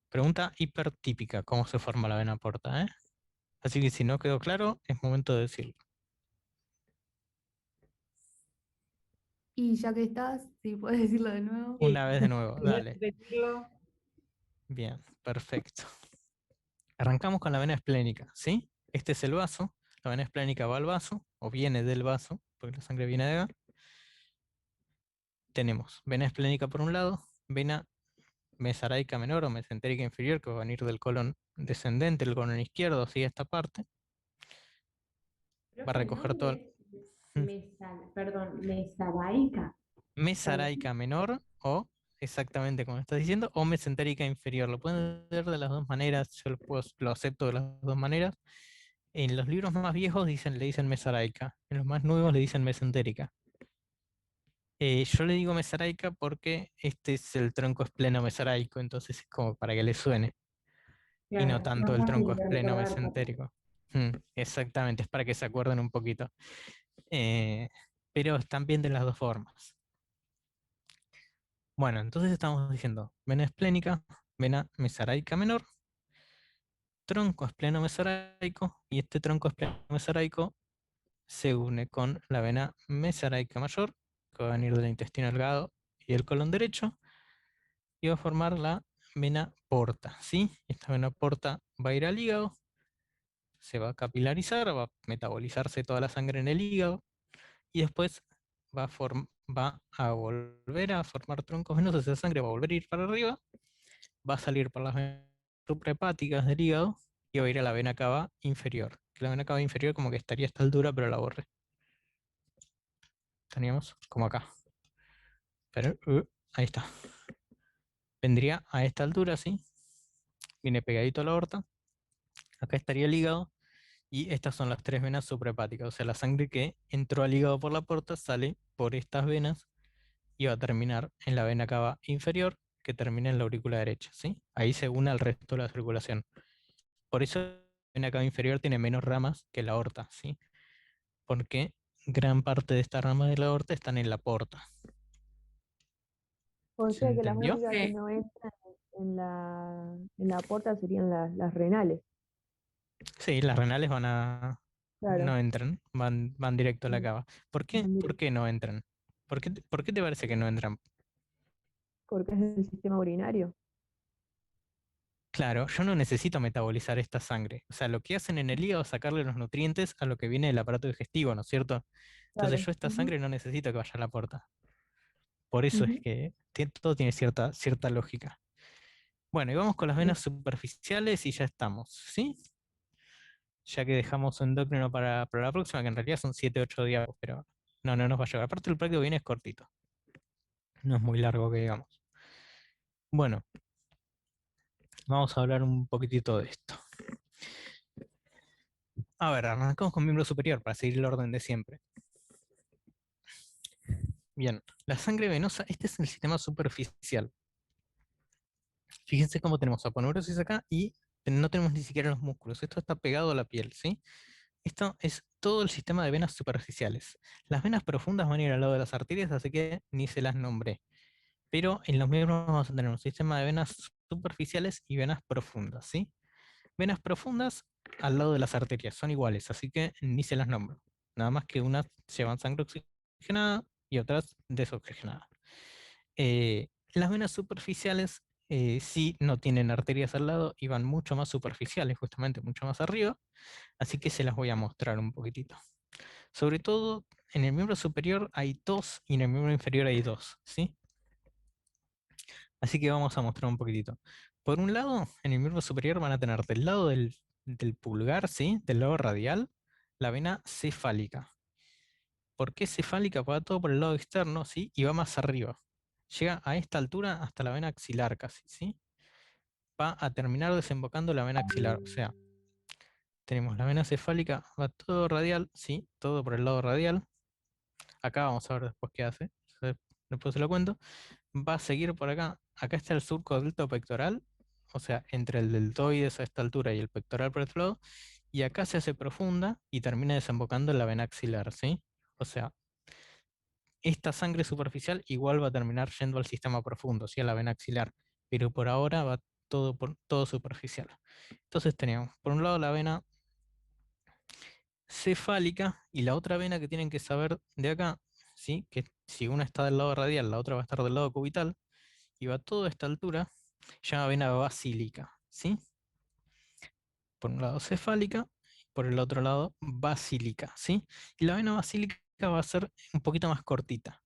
Speaker 1: Pregunta hipertípica, ¿cómo se forma la vena porta? Así que si no quedó claro, es momento de decirlo.
Speaker 2: Y ya que estás, si puedes decirlo de nuevo.
Speaker 1: Una vez de nuevo,
Speaker 6: ¿Podrías
Speaker 1: dale.
Speaker 6: repetirlo?
Speaker 1: Bien, perfecto. Arrancamos con la vena esplénica, ¿sí? Este es el vaso, la vena esplénica va al vaso, o viene del vaso, porque la sangre viene de acá. Tenemos vena esplénica por un lado, vena mesaraica menor o mesentérica inferior, que va a venir del colon descendente, el colon izquierdo, así esta parte. Va a recoger todo.
Speaker 6: Perdón, mesaraica.
Speaker 1: Mesaraica menor o exactamente como estás diciendo, o mesentérica inferior. Lo pueden ver de las dos maneras, yo lo acepto de las dos maneras. En los libros más viejos le dicen mesaraica, en los más nuevos le dicen mesentérica. Yo le digo mesaraica porque este es el tronco espleno mesaraico, entonces es como para que le suene, y no tanto el tronco espleno mesentérico. Exactamente, es para que se acuerden un poquito. pero están bien de las dos formas. Bueno, entonces estamos diciendo vena esplénica, vena mesaraica menor, tronco espleno-mesaraico, y este tronco espleno-mesaraico se une con la vena mesaraica mayor, que va a venir del intestino delgado y el colon derecho, y va a formar la vena porta, ¿sí? Esta vena porta va a ir al hígado, se va a capilarizar, va a metabolizarse toda la sangre en el hígado, y después va a volver a formar troncos venosos, esa sangre va a volver a ir para arriba, va a salir por las venas suprahepáticas del hígado y va a ir a la vena cava inferior. La vena cava inferior como que estaría a esta altura, pero la borré. Teníamos como acá. Pero, ahí está. Vendría a esta altura, ¿sí? Viene pegadito a la aorta. Acá estaría el hígado. Y estas son las tres venas suprahepáticas. O sea, la sangre que entró al hígado por la porta sale por estas venas y va a terminar en la vena cava inferior, que termina en la aurícula derecha, ¿sí? Ahí se une al resto de la circulación. Por eso la vena cava inferior tiene menos ramas que la aorta, ¿sí? Porque gran parte de estas ramas de la aorta están en la porta.
Speaker 3: O
Speaker 1: ¿Se
Speaker 3: sea que las
Speaker 1: entendió?
Speaker 3: únicas que no entran en la porta serían las renales.
Speaker 1: Sí, las renales
Speaker 3: Claro.
Speaker 1: no entran, van directo a la
Speaker 3: Mm,
Speaker 1: cava. ¿Por qué?
Speaker 3: van
Speaker 1: ¿Por qué no entran? ¿Por qué te parece que no entran?
Speaker 3: porque es el sistema urinario.
Speaker 1: Claro, yo no necesito metabolizar esta sangre. O sea, lo que hacen en el hígado es sacarle los nutrientes a lo que viene del aparato digestivo, ¿no es cierto? Entonces
Speaker 3: Claro.
Speaker 1: yo esta
Speaker 3: Ujú,
Speaker 1: sangre no necesito que vaya a la porta. Por eso es
Speaker 3: ujú.
Speaker 1: que todo tiene cierta lógica. Bueno, y vamos con las venas superficiales y ya estamos, ¿sí? Ya que dejamos endocrino para la próxima, que en realidad son 7, 8 días, pero no nos va a llevar. Aparte el práctico viene es cortito, no es muy largo que digamos. Bueno, vamos a hablar un poquitito de esto. A ver, arrancamos con miembro superior para seguir el orden de siempre. Bien, la sangre venosa, este es el sistema superficial. Fíjense cómo tenemos aponeurosis acá y no tenemos ni siquiera los músculos. Esto está pegado a la piel, ¿sí? Esto es todo el sistema de venas superficiales. Las venas profundas van a ir al lado de las arterias, así que ni se las nombré. Pero en los miembros vamos a tener un sistema de venas superficiales y venas profundas, ¿sí? Venas profundas al lado de las arterias, son iguales, así que ni se las nombro. Nada más que unas llevan sangre oxigenada y otras desoxigenada. Las venas superficiales sí no tienen arterias al lado y van mucho más superficiales, justamente mucho más arriba, así que se las voy a mostrar un poquitito. Sobre todo en el miembro superior hay dos y en el miembro inferior hay dos, ¿sí? Así que vamos a mostrar un poquitito. Por un lado, en el miembro superior van a tener del lado del pulgar, ¿sí? Del lado radial, la vena cefálica. ¿Por qué cefálica? Porque va todo por el lado externo, ¿sí? Y va más arriba. Llega a esta altura hasta la vena axilar casi, ¿sí? Va a terminar desembocando la vena axilar. O sea, tenemos la vena cefálica, va todo radial, ¿sí? Todo por el lado radial. Acá vamos a ver después qué hace. Después se lo cuento. Va a seguir por acá. Acá está el surco deltopectoral, o sea, entre el deltoides a esta altura y el pectoral por este lado, y acá se hace profunda y termina desembocando en la vena axilar, ¿sí? O sea, esta sangre superficial igual va a terminar yendo al sistema profundo, ¿sí? A la vena axilar, pero por ahora va todo superficial. Entonces tenemos, por un lado, la vena cefálica y la otra vena que tienen que saber de acá, ¿sí? Que si una está del lado radial, la otra va a estar del lado cubital, y va toda esta altura, se llama vena basílica, ¿sí? Por un lado cefálica, por el otro lado basílica, ¿sí? Y la vena basílica va a ser un poquito más cortita.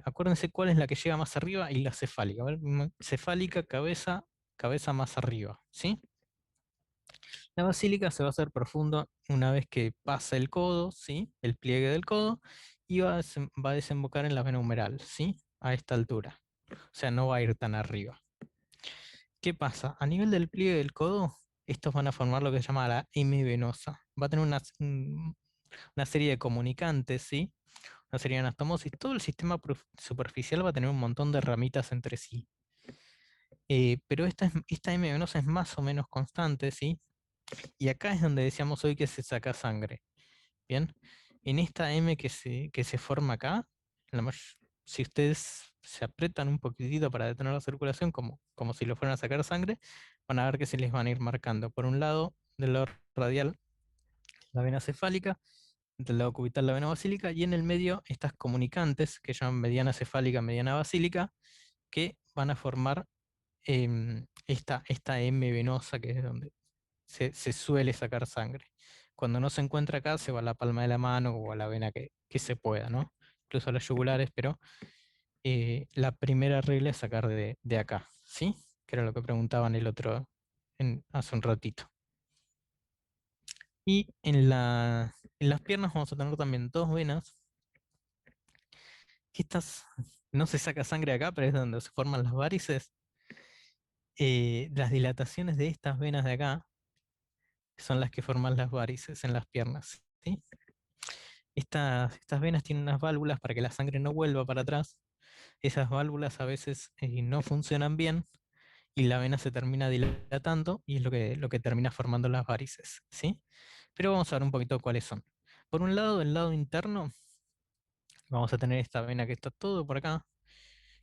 Speaker 1: Acuérdense cuál es la que llega más arriba y la cefálica. ¿Vale? Cefálica, cabeza, cabeza más arriba, ¿sí? La basílica se va a hacer profundo una vez que pasa el codo, ¿sí? El pliegue del codo, y va a desembocar en la vena humeral, ¿sí? A esta altura. O sea, no va a ir tan arriba. ¿Qué pasa? A nivel del pliegue del codo, estos van a formar lo que se llama la M venosa. Va a tener una serie de comunicantes, ¿sí? Una serie de anastomosis. Todo el sistema superficial va a tener un montón de ramitas entre sí. Pero esta M venosa es más o menos constante, ¿sí? Y acá es donde decíamos hoy que se saca sangre. Bien. en esta M que se forma acá, la may- si ustedes se apretan un poquitito para detener la circulación, como si lo fueran a sacar sangre, van a ver que se les van a ir marcando. Por un lado, del lado radial, la vena cefálica, del lado cubital la vena basílica, y en el medio estas comunicantes, que llaman mediana cefálica, mediana basílica, que van a formar esta M venosa, que es donde se suele sacar sangre. Cuando no se encuentra acá, se va a la palma de la mano o a la vena que se pueda, ¿no? Incluso a las yugulares, pero la primera regla es sacar de acá, ¿sí? Que era lo que preguntaban el otro hace un ratito. Y en las piernas vamos a tener también dos venas. Que estas no se saca sangre acá, pero es donde se forman las varices. Las dilataciones de estas venas de acá son las que forman las varices en las piernas, ¿sí? Estas venas tienen unas válvulas para que la sangre no vuelva para atrás. Esas válvulas a veces no funcionan bien y la vena se termina dilatando y es lo que termina formando las varices, ¿sí? Pero vamos a ver un poquito cuáles son. Por un lado, del lado interno, vamos a tener esta vena que está todo por acá,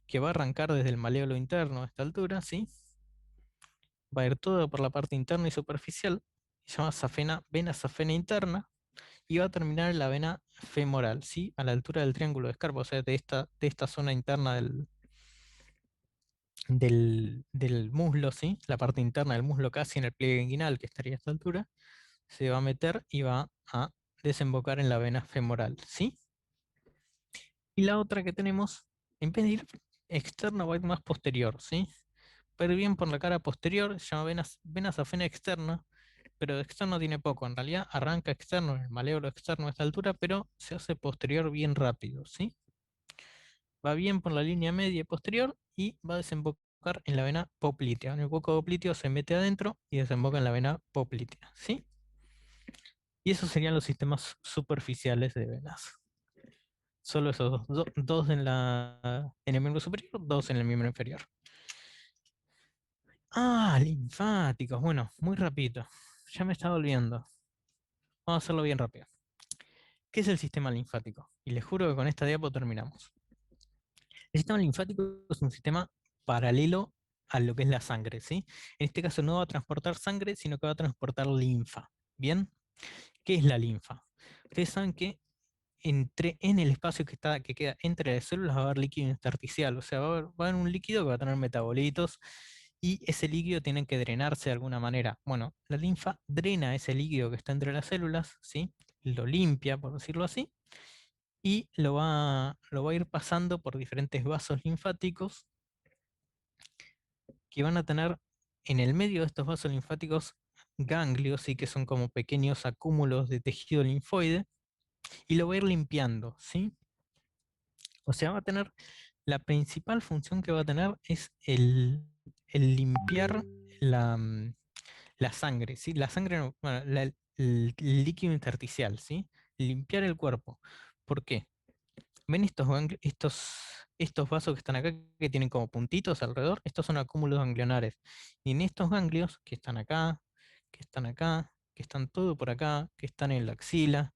Speaker 1: que va a arrancar desde el maléolo interno a esta altura, ¿sí? Va a ir todo por la parte interna y superficial, se llama vena safena interna, y va a terminar en la vena femoral, ¿sí? A la altura del triángulo de Scarpa, o sea, de esta zona interna del muslo, ¿sí? La parte interna del muslo casi en el pliegue inguinal, que estaría a esta altura, se va a meter y va a desembocar en la vena femoral, ¿sí? Y la otra que tenemos, en vez de ir externa, va a ir más posterior, ¿sí? Va a ir bien por la cara posterior, se llama vena safena externa, pero de externo tiene poco. En realidad arranca externo, en el maléolo externo a esta altura, pero se hace posterior bien rápido, ¿sí? Va bien por la línea media y posterior y va a desembocar en la vena poplitea. En el hueco popliteo se mete adentro y desemboca en la vena poplitea, ¿sí? Y esos serían los sistemas superficiales de venas. Solo esos dos en el miembro superior, dos en el miembro inferior. Ah, linfáticos. Bueno, muy rápido. Ya me estaba olvidando. Vamos a hacerlo bien rápido. ¿Qué es el sistema linfático? Y les juro que con esta diapo terminamos. El sistema linfático es un sistema paralelo a lo que es la sangre, ¿sí? En este caso no va a transportar sangre, sino que va a transportar linfa. ¿Bien? ¿Qué es la linfa? Ustedes saben que en el espacio que queda entre las células va a haber líquido intersticial, o sea, va a haber un líquido que va a tener metabolitos y ese líquido tiene que drenarse de alguna manera. Bueno, la linfa drena ese líquido que está entre las células, ¿sí? Lo limpia, por decirlo así, y lo va a ir pasando por diferentes vasos linfáticos que van a tener en el medio de estos vasos linfáticos ganglios, ¿sí? Que son como pequeños acúmulos de tejido linfoide, y lo va a ir limpiando, ¿sí? O sea, va a tener, la principal función que va a tener es el limpiar la sangre, ¿sí? La sangre, bueno, el líquido intersticial, ¿sí? Limpiar el cuerpo. ¿Por qué? ¿Ven estos vasos que están acá, que tienen como puntitos alrededor? Estos son acúmulos ganglionares. Y en estos ganglios, que están acá, que están acá, que están todo por acá, que están en la axila,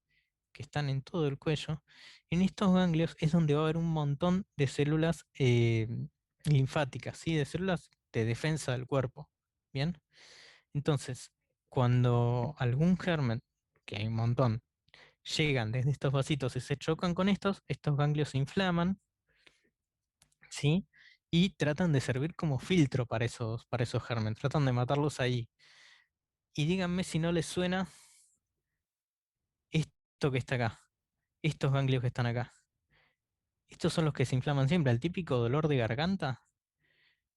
Speaker 1: que están en todo el cuello, en estos ganglios es donde va a haber un montón de células linfáticas, ¿sí? De células de defensa del cuerpo. ¿Bien? Entonces, cuando algún germen, que hay un montón, llegan desde estos vasitos y se chocan con estos ganglios se inflaman, ¿sí? Y tratan de servir como filtro para esos gérmenes, tratan de matarlos ahí. Y díganme si no les suena esto que está acá, estos ganglios que están acá. Estos son los que se inflaman siempre. El típico dolor de garganta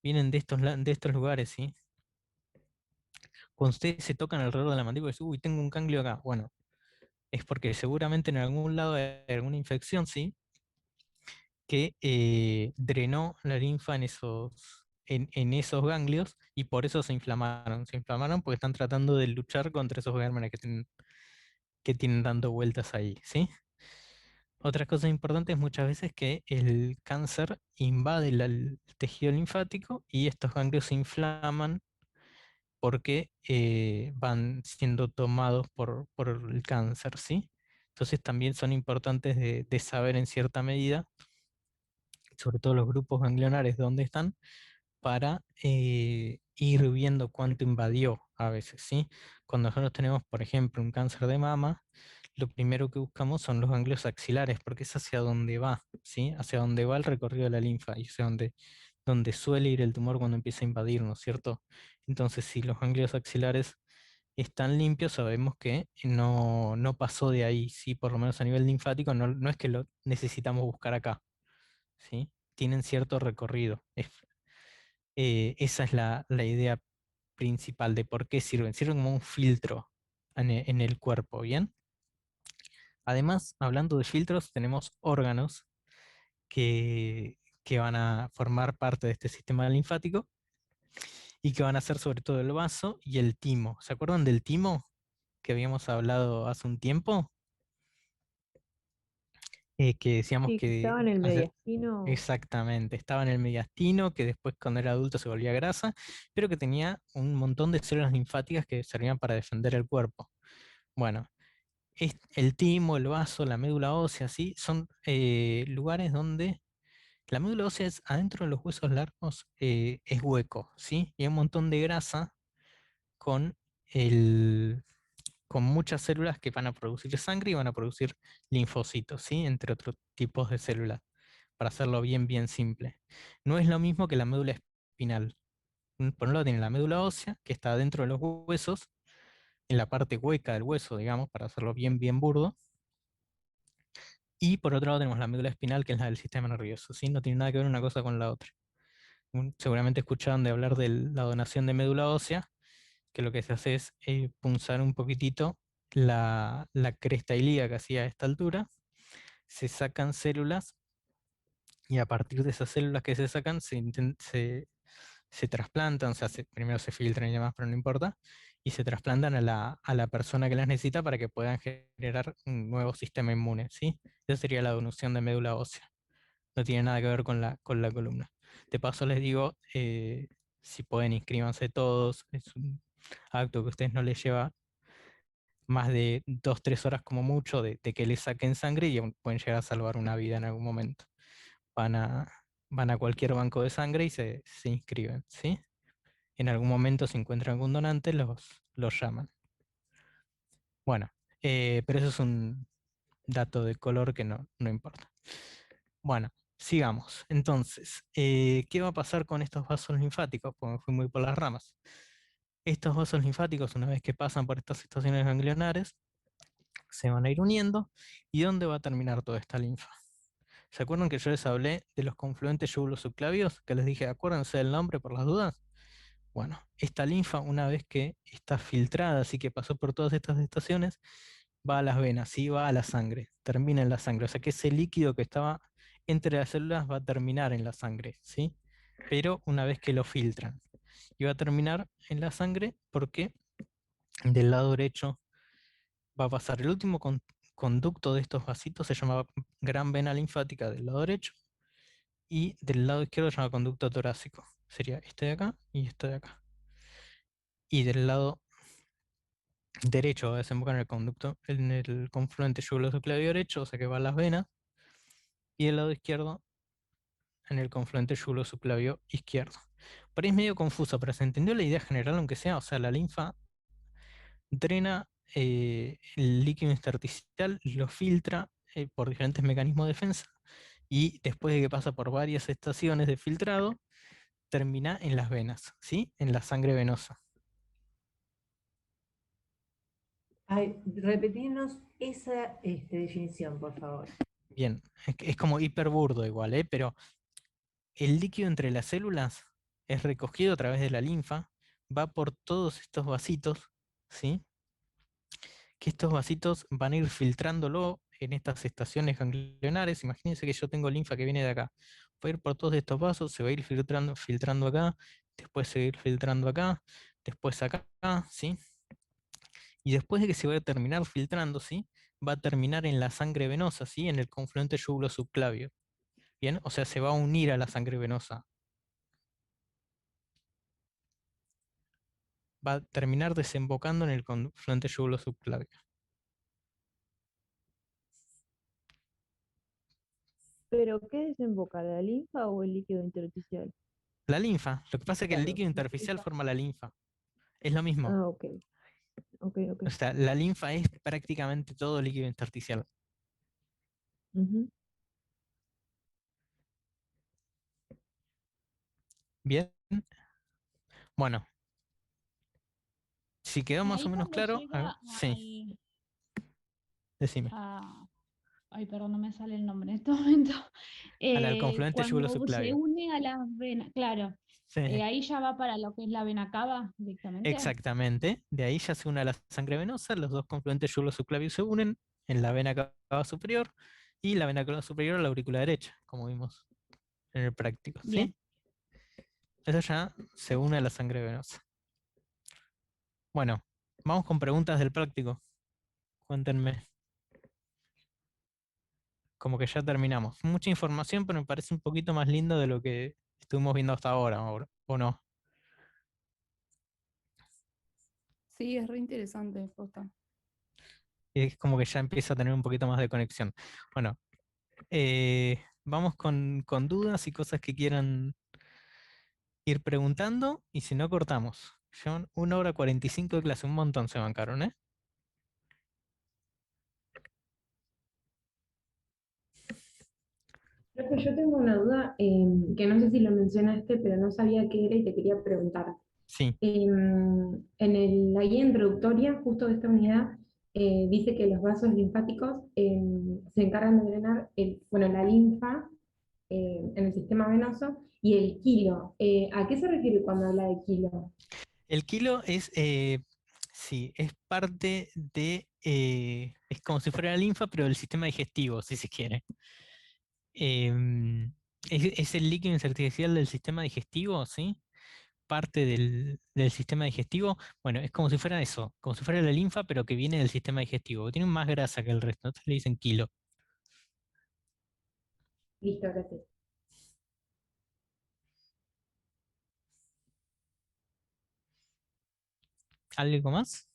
Speaker 1: vienen de estos lugares, ¿sí? Cuando ustedes se tocan alrededor de la mandíbula y dicen, uy, tengo un ganglio acá. Bueno, es porque seguramente en algún lado hay alguna infección, ¿sí? Que drenó la linfa en esos ganglios y por eso se inflamaron. Se inflamaron porque están tratando de luchar contra esos gérmenes que tienen dando vueltas ahí, ¿sí? Otra cosa importante es muchas veces que el cáncer invade el tejido linfático y estos ganglios se inflaman porque van siendo tomados por el cáncer, ¿sí? Entonces también son importantes de saber en cierta medida, sobre todo los grupos ganglionares dónde están, para ir viendo cuánto invadió a veces, ¿sí? Cuando nosotros tenemos, por ejemplo, un cáncer de mama, lo primero que buscamos son los ganglios axilares, porque es hacia donde va, ¿sí? Hacia donde va el recorrido de la linfa y hacia donde suele ir el tumor cuando empieza a invadir, ¿no es cierto? Entonces, si los ganglios axilares están limpios, sabemos que no pasó de ahí, ¿sí? Por lo menos a nivel linfático, no es que lo necesitamos buscar acá, ¿sí? Tienen cierto recorrido. Esa es la idea principal de por qué sirven. Sirven como un filtro en el cuerpo, ¿bien? Además, hablando de filtros, tenemos órganos que van a formar parte de este sistema linfático y que van a ser sobre todo el vaso y el timo. ¿Se acuerdan del timo que habíamos hablado hace un tiempo? Que decíamos
Speaker 3: Sí, que
Speaker 1: que
Speaker 3: estaba en el mediastino.
Speaker 1: exactamente, estaba en el mediastino, que después cuando era adulto se volvía grasa, pero que tenía un montón de células linfáticas que servían para defender el cuerpo. Bueno, el timo, el vaso, la médula ósea, ¿sí? Son lugares donde la médula ósea es adentro de los huesos largos, es hueco, ¿sí? Y hay un montón de grasa con el, con muchas células que van a producir sangre y van a producir linfocitos, ¿sí? Entre otros tipos de células, para hacerlo bien simple. No es lo mismo que la médula espinal. Por un lado tiene la médula ósea, que está dentro de los huesos, en la parte hueca del hueso, digamos, para hacerlo bien burdo. Y por otro lado tenemos la médula espinal, que es la del sistema nervioso, ¿sí? No tiene nada que ver una cosa con la otra. Seguramente escucharon de hablar de la donación de médula ósea, que lo que se hace es punzar un poquitito la cresta ilíaca hacia esta altura, se sacan células y a partir de esas células que se sacan se trasplantan, o sea, primero se filtran y demás, pero no importa, y se trasplantan a la persona que las necesita para que puedan generar un nuevo sistema inmune, ¿sí? Esa sería la donación de médula ósea. No tiene nada que ver con la columna. De paso les digo, si pueden inscríbanse todos, es un acto que a ustedes no les lleva más de 2, 3 horas como mucho de que les saquen sangre y aún pueden llegar a salvar una vida en algún momento. Van a, van a cualquier banco de sangre y se inscriben, ¿sí? En algún momento si encuentran algún donante, los llaman. Bueno, pero eso es un dato de color que no importa. Bueno, sigamos. Entonces, ¿qué va a pasar con estos vasos linfáticos? Pues me fui muy por las ramas. Estos vasos linfáticos, una vez que pasan por estas estaciones ganglionares, se van a ir uniendo. ¿Y dónde va a terminar toda esta linfa? ¿Se acuerdan que yo les hablé de los confluentes subclavios? Que les dije, acuérdense del nombre por las dudas. Bueno, esta linfa, una vez que está filtrada, así que pasó por todas estas estaciones, va a las venas, ¿sí? Va a la sangre, termina en la sangre. O sea que ese líquido que estaba entre las células va a terminar en la sangre, ¿sí? Pero una vez que lo filtran. Y va a terminar en la sangre porque del lado derecho va a pasar el último conducto de estos vasitos, se llama gran vena linfática del lado derecho, y del lado izquierdo se llama conducto torácico. Sería este de acá y este de acá. Y del lado derecho va a desembocar en el conducto, en el confluente yugulo-subclavio derecho, o sea que va a las venas, y del lado izquierdo en el confluente yugulo-subclavio izquierdo. Por ahí es medio confuso, pero se entendió la idea general, aunque sea, o sea, la linfa drena el líquido intersticial, lo filtra por diferentes mecanismos de defensa, y después de que pasa por varias estaciones de filtrado, termina en las venas, ¿sí? En la sangre venosa.
Speaker 6: Ay, repetirnos esa definición, por favor.
Speaker 1: Bien, es como hiperburdo igual, pero el líquido entre las células es recogido a través de la linfa, va por todos estos vasitos, ¿sí? Que estos vasitos van a ir filtrándolo en estas estaciones ganglionares. Imagínense que yo tengo linfa que viene de acá. Va a ir por todos estos vasos, se va a ir filtrando acá, después se va a ir filtrando acá, después acá, ¿sí? Y después de que se va a terminar filtrando, ¿sí? Va a terminar en la sangre venosa, ¿sí? En el confluente yugulo-subclavio. Bien, o sea, se va a unir a la sangre venosa. Va a terminar desembocando en el confluente yugulo-subclavio.
Speaker 3: ¿Pero qué desemboca, la linfa o el líquido intersticial?
Speaker 1: La linfa. Lo que pasa es que el
Speaker 3: Claro,
Speaker 1: líquido intersticial forma la linfa. Es lo mismo.
Speaker 3: ah, ok, ok.
Speaker 1: O sea, la linfa es prácticamente todo líquido intersticial.
Speaker 3: Ujú.
Speaker 1: Bien. Bueno, si quedó
Speaker 2: Y
Speaker 1: más o
Speaker 2: ahí
Speaker 1: menos
Speaker 2: cuando
Speaker 1: claro,
Speaker 2: llega
Speaker 1: sí, decime.
Speaker 2: ay, perdón, no me sale el nombre en este momento.
Speaker 1: Al confluente
Speaker 2: Cuando se
Speaker 1: yugulo-subclavio.
Speaker 2: une a las venas, claro,
Speaker 1: Sí,
Speaker 2: ahí ya va para lo que es la vena cava directamente.
Speaker 1: exactamente. De ahí ya se une a la sangre venosa, los dos confluentes yugulo-subclavio se unen en la vena cava superior y la vena cava superior a la aurícula derecha, como vimos en el práctico, ¿sí?
Speaker 2: Bien.
Speaker 1: Eso ya se une a la sangre venosa. Bueno, vamos con preguntas del práctico. Cuéntenme. Como que ya terminamos. Mucha información, pero me parece un poquito más lindo de lo que estuvimos viendo hasta ahora, ¿o no?
Speaker 7: Sí, es re interesante, posta.
Speaker 1: Es como que ya empieza a tener un poquito más de conexión. Bueno, vamos con dudas y cosas que quieran ir preguntando, y si no, cortamos. Son 1 hora 45 de clase, un montón se bancaron, ¿eh?
Speaker 8: Profe, yo tengo una duda que no sé si lo mencionaste, pero no sabía qué era y te quería preguntar.
Speaker 1: Sí.
Speaker 8: La guía introductoria, justo de esta unidad, dice que los vasos linfáticos se encargan de drenar la linfa en el sistema venoso y el kilo. ¿A qué se refiere cuando habla de kilo?
Speaker 1: El kilo es, sí, es parte de, es como si fuera la linfa, pero del sistema digestivo, si se quiere. Es el líquido intersticial del sistema digestivo, ¿sí? Parte del sistema digestivo. Bueno, es como si fuera eso, como si fuera la linfa, pero que viene del sistema digestivo. Tiene más grasa que el resto, entonces le dicen kilo.
Speaker 8: Listo, gracias.
Speaker 1: ¿Algo más?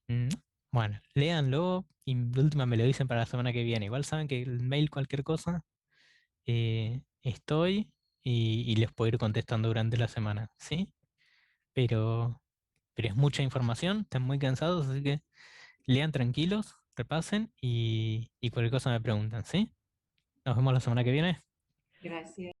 Speaker 1: Mm, Bueno, léanlo y de última me lo dicen para la semana que viene. Igual saben que el mail, cualquier cosa, estoy y les puedo ir contestando durante la semana, ¿sí? Pero, pero es mucha información, están muy cansados, así que lean tranquilos, repasen y cualquier cosa me preguntan, ¿sí? Nos vemos la semana que viene.
Speaker 6: Gracias.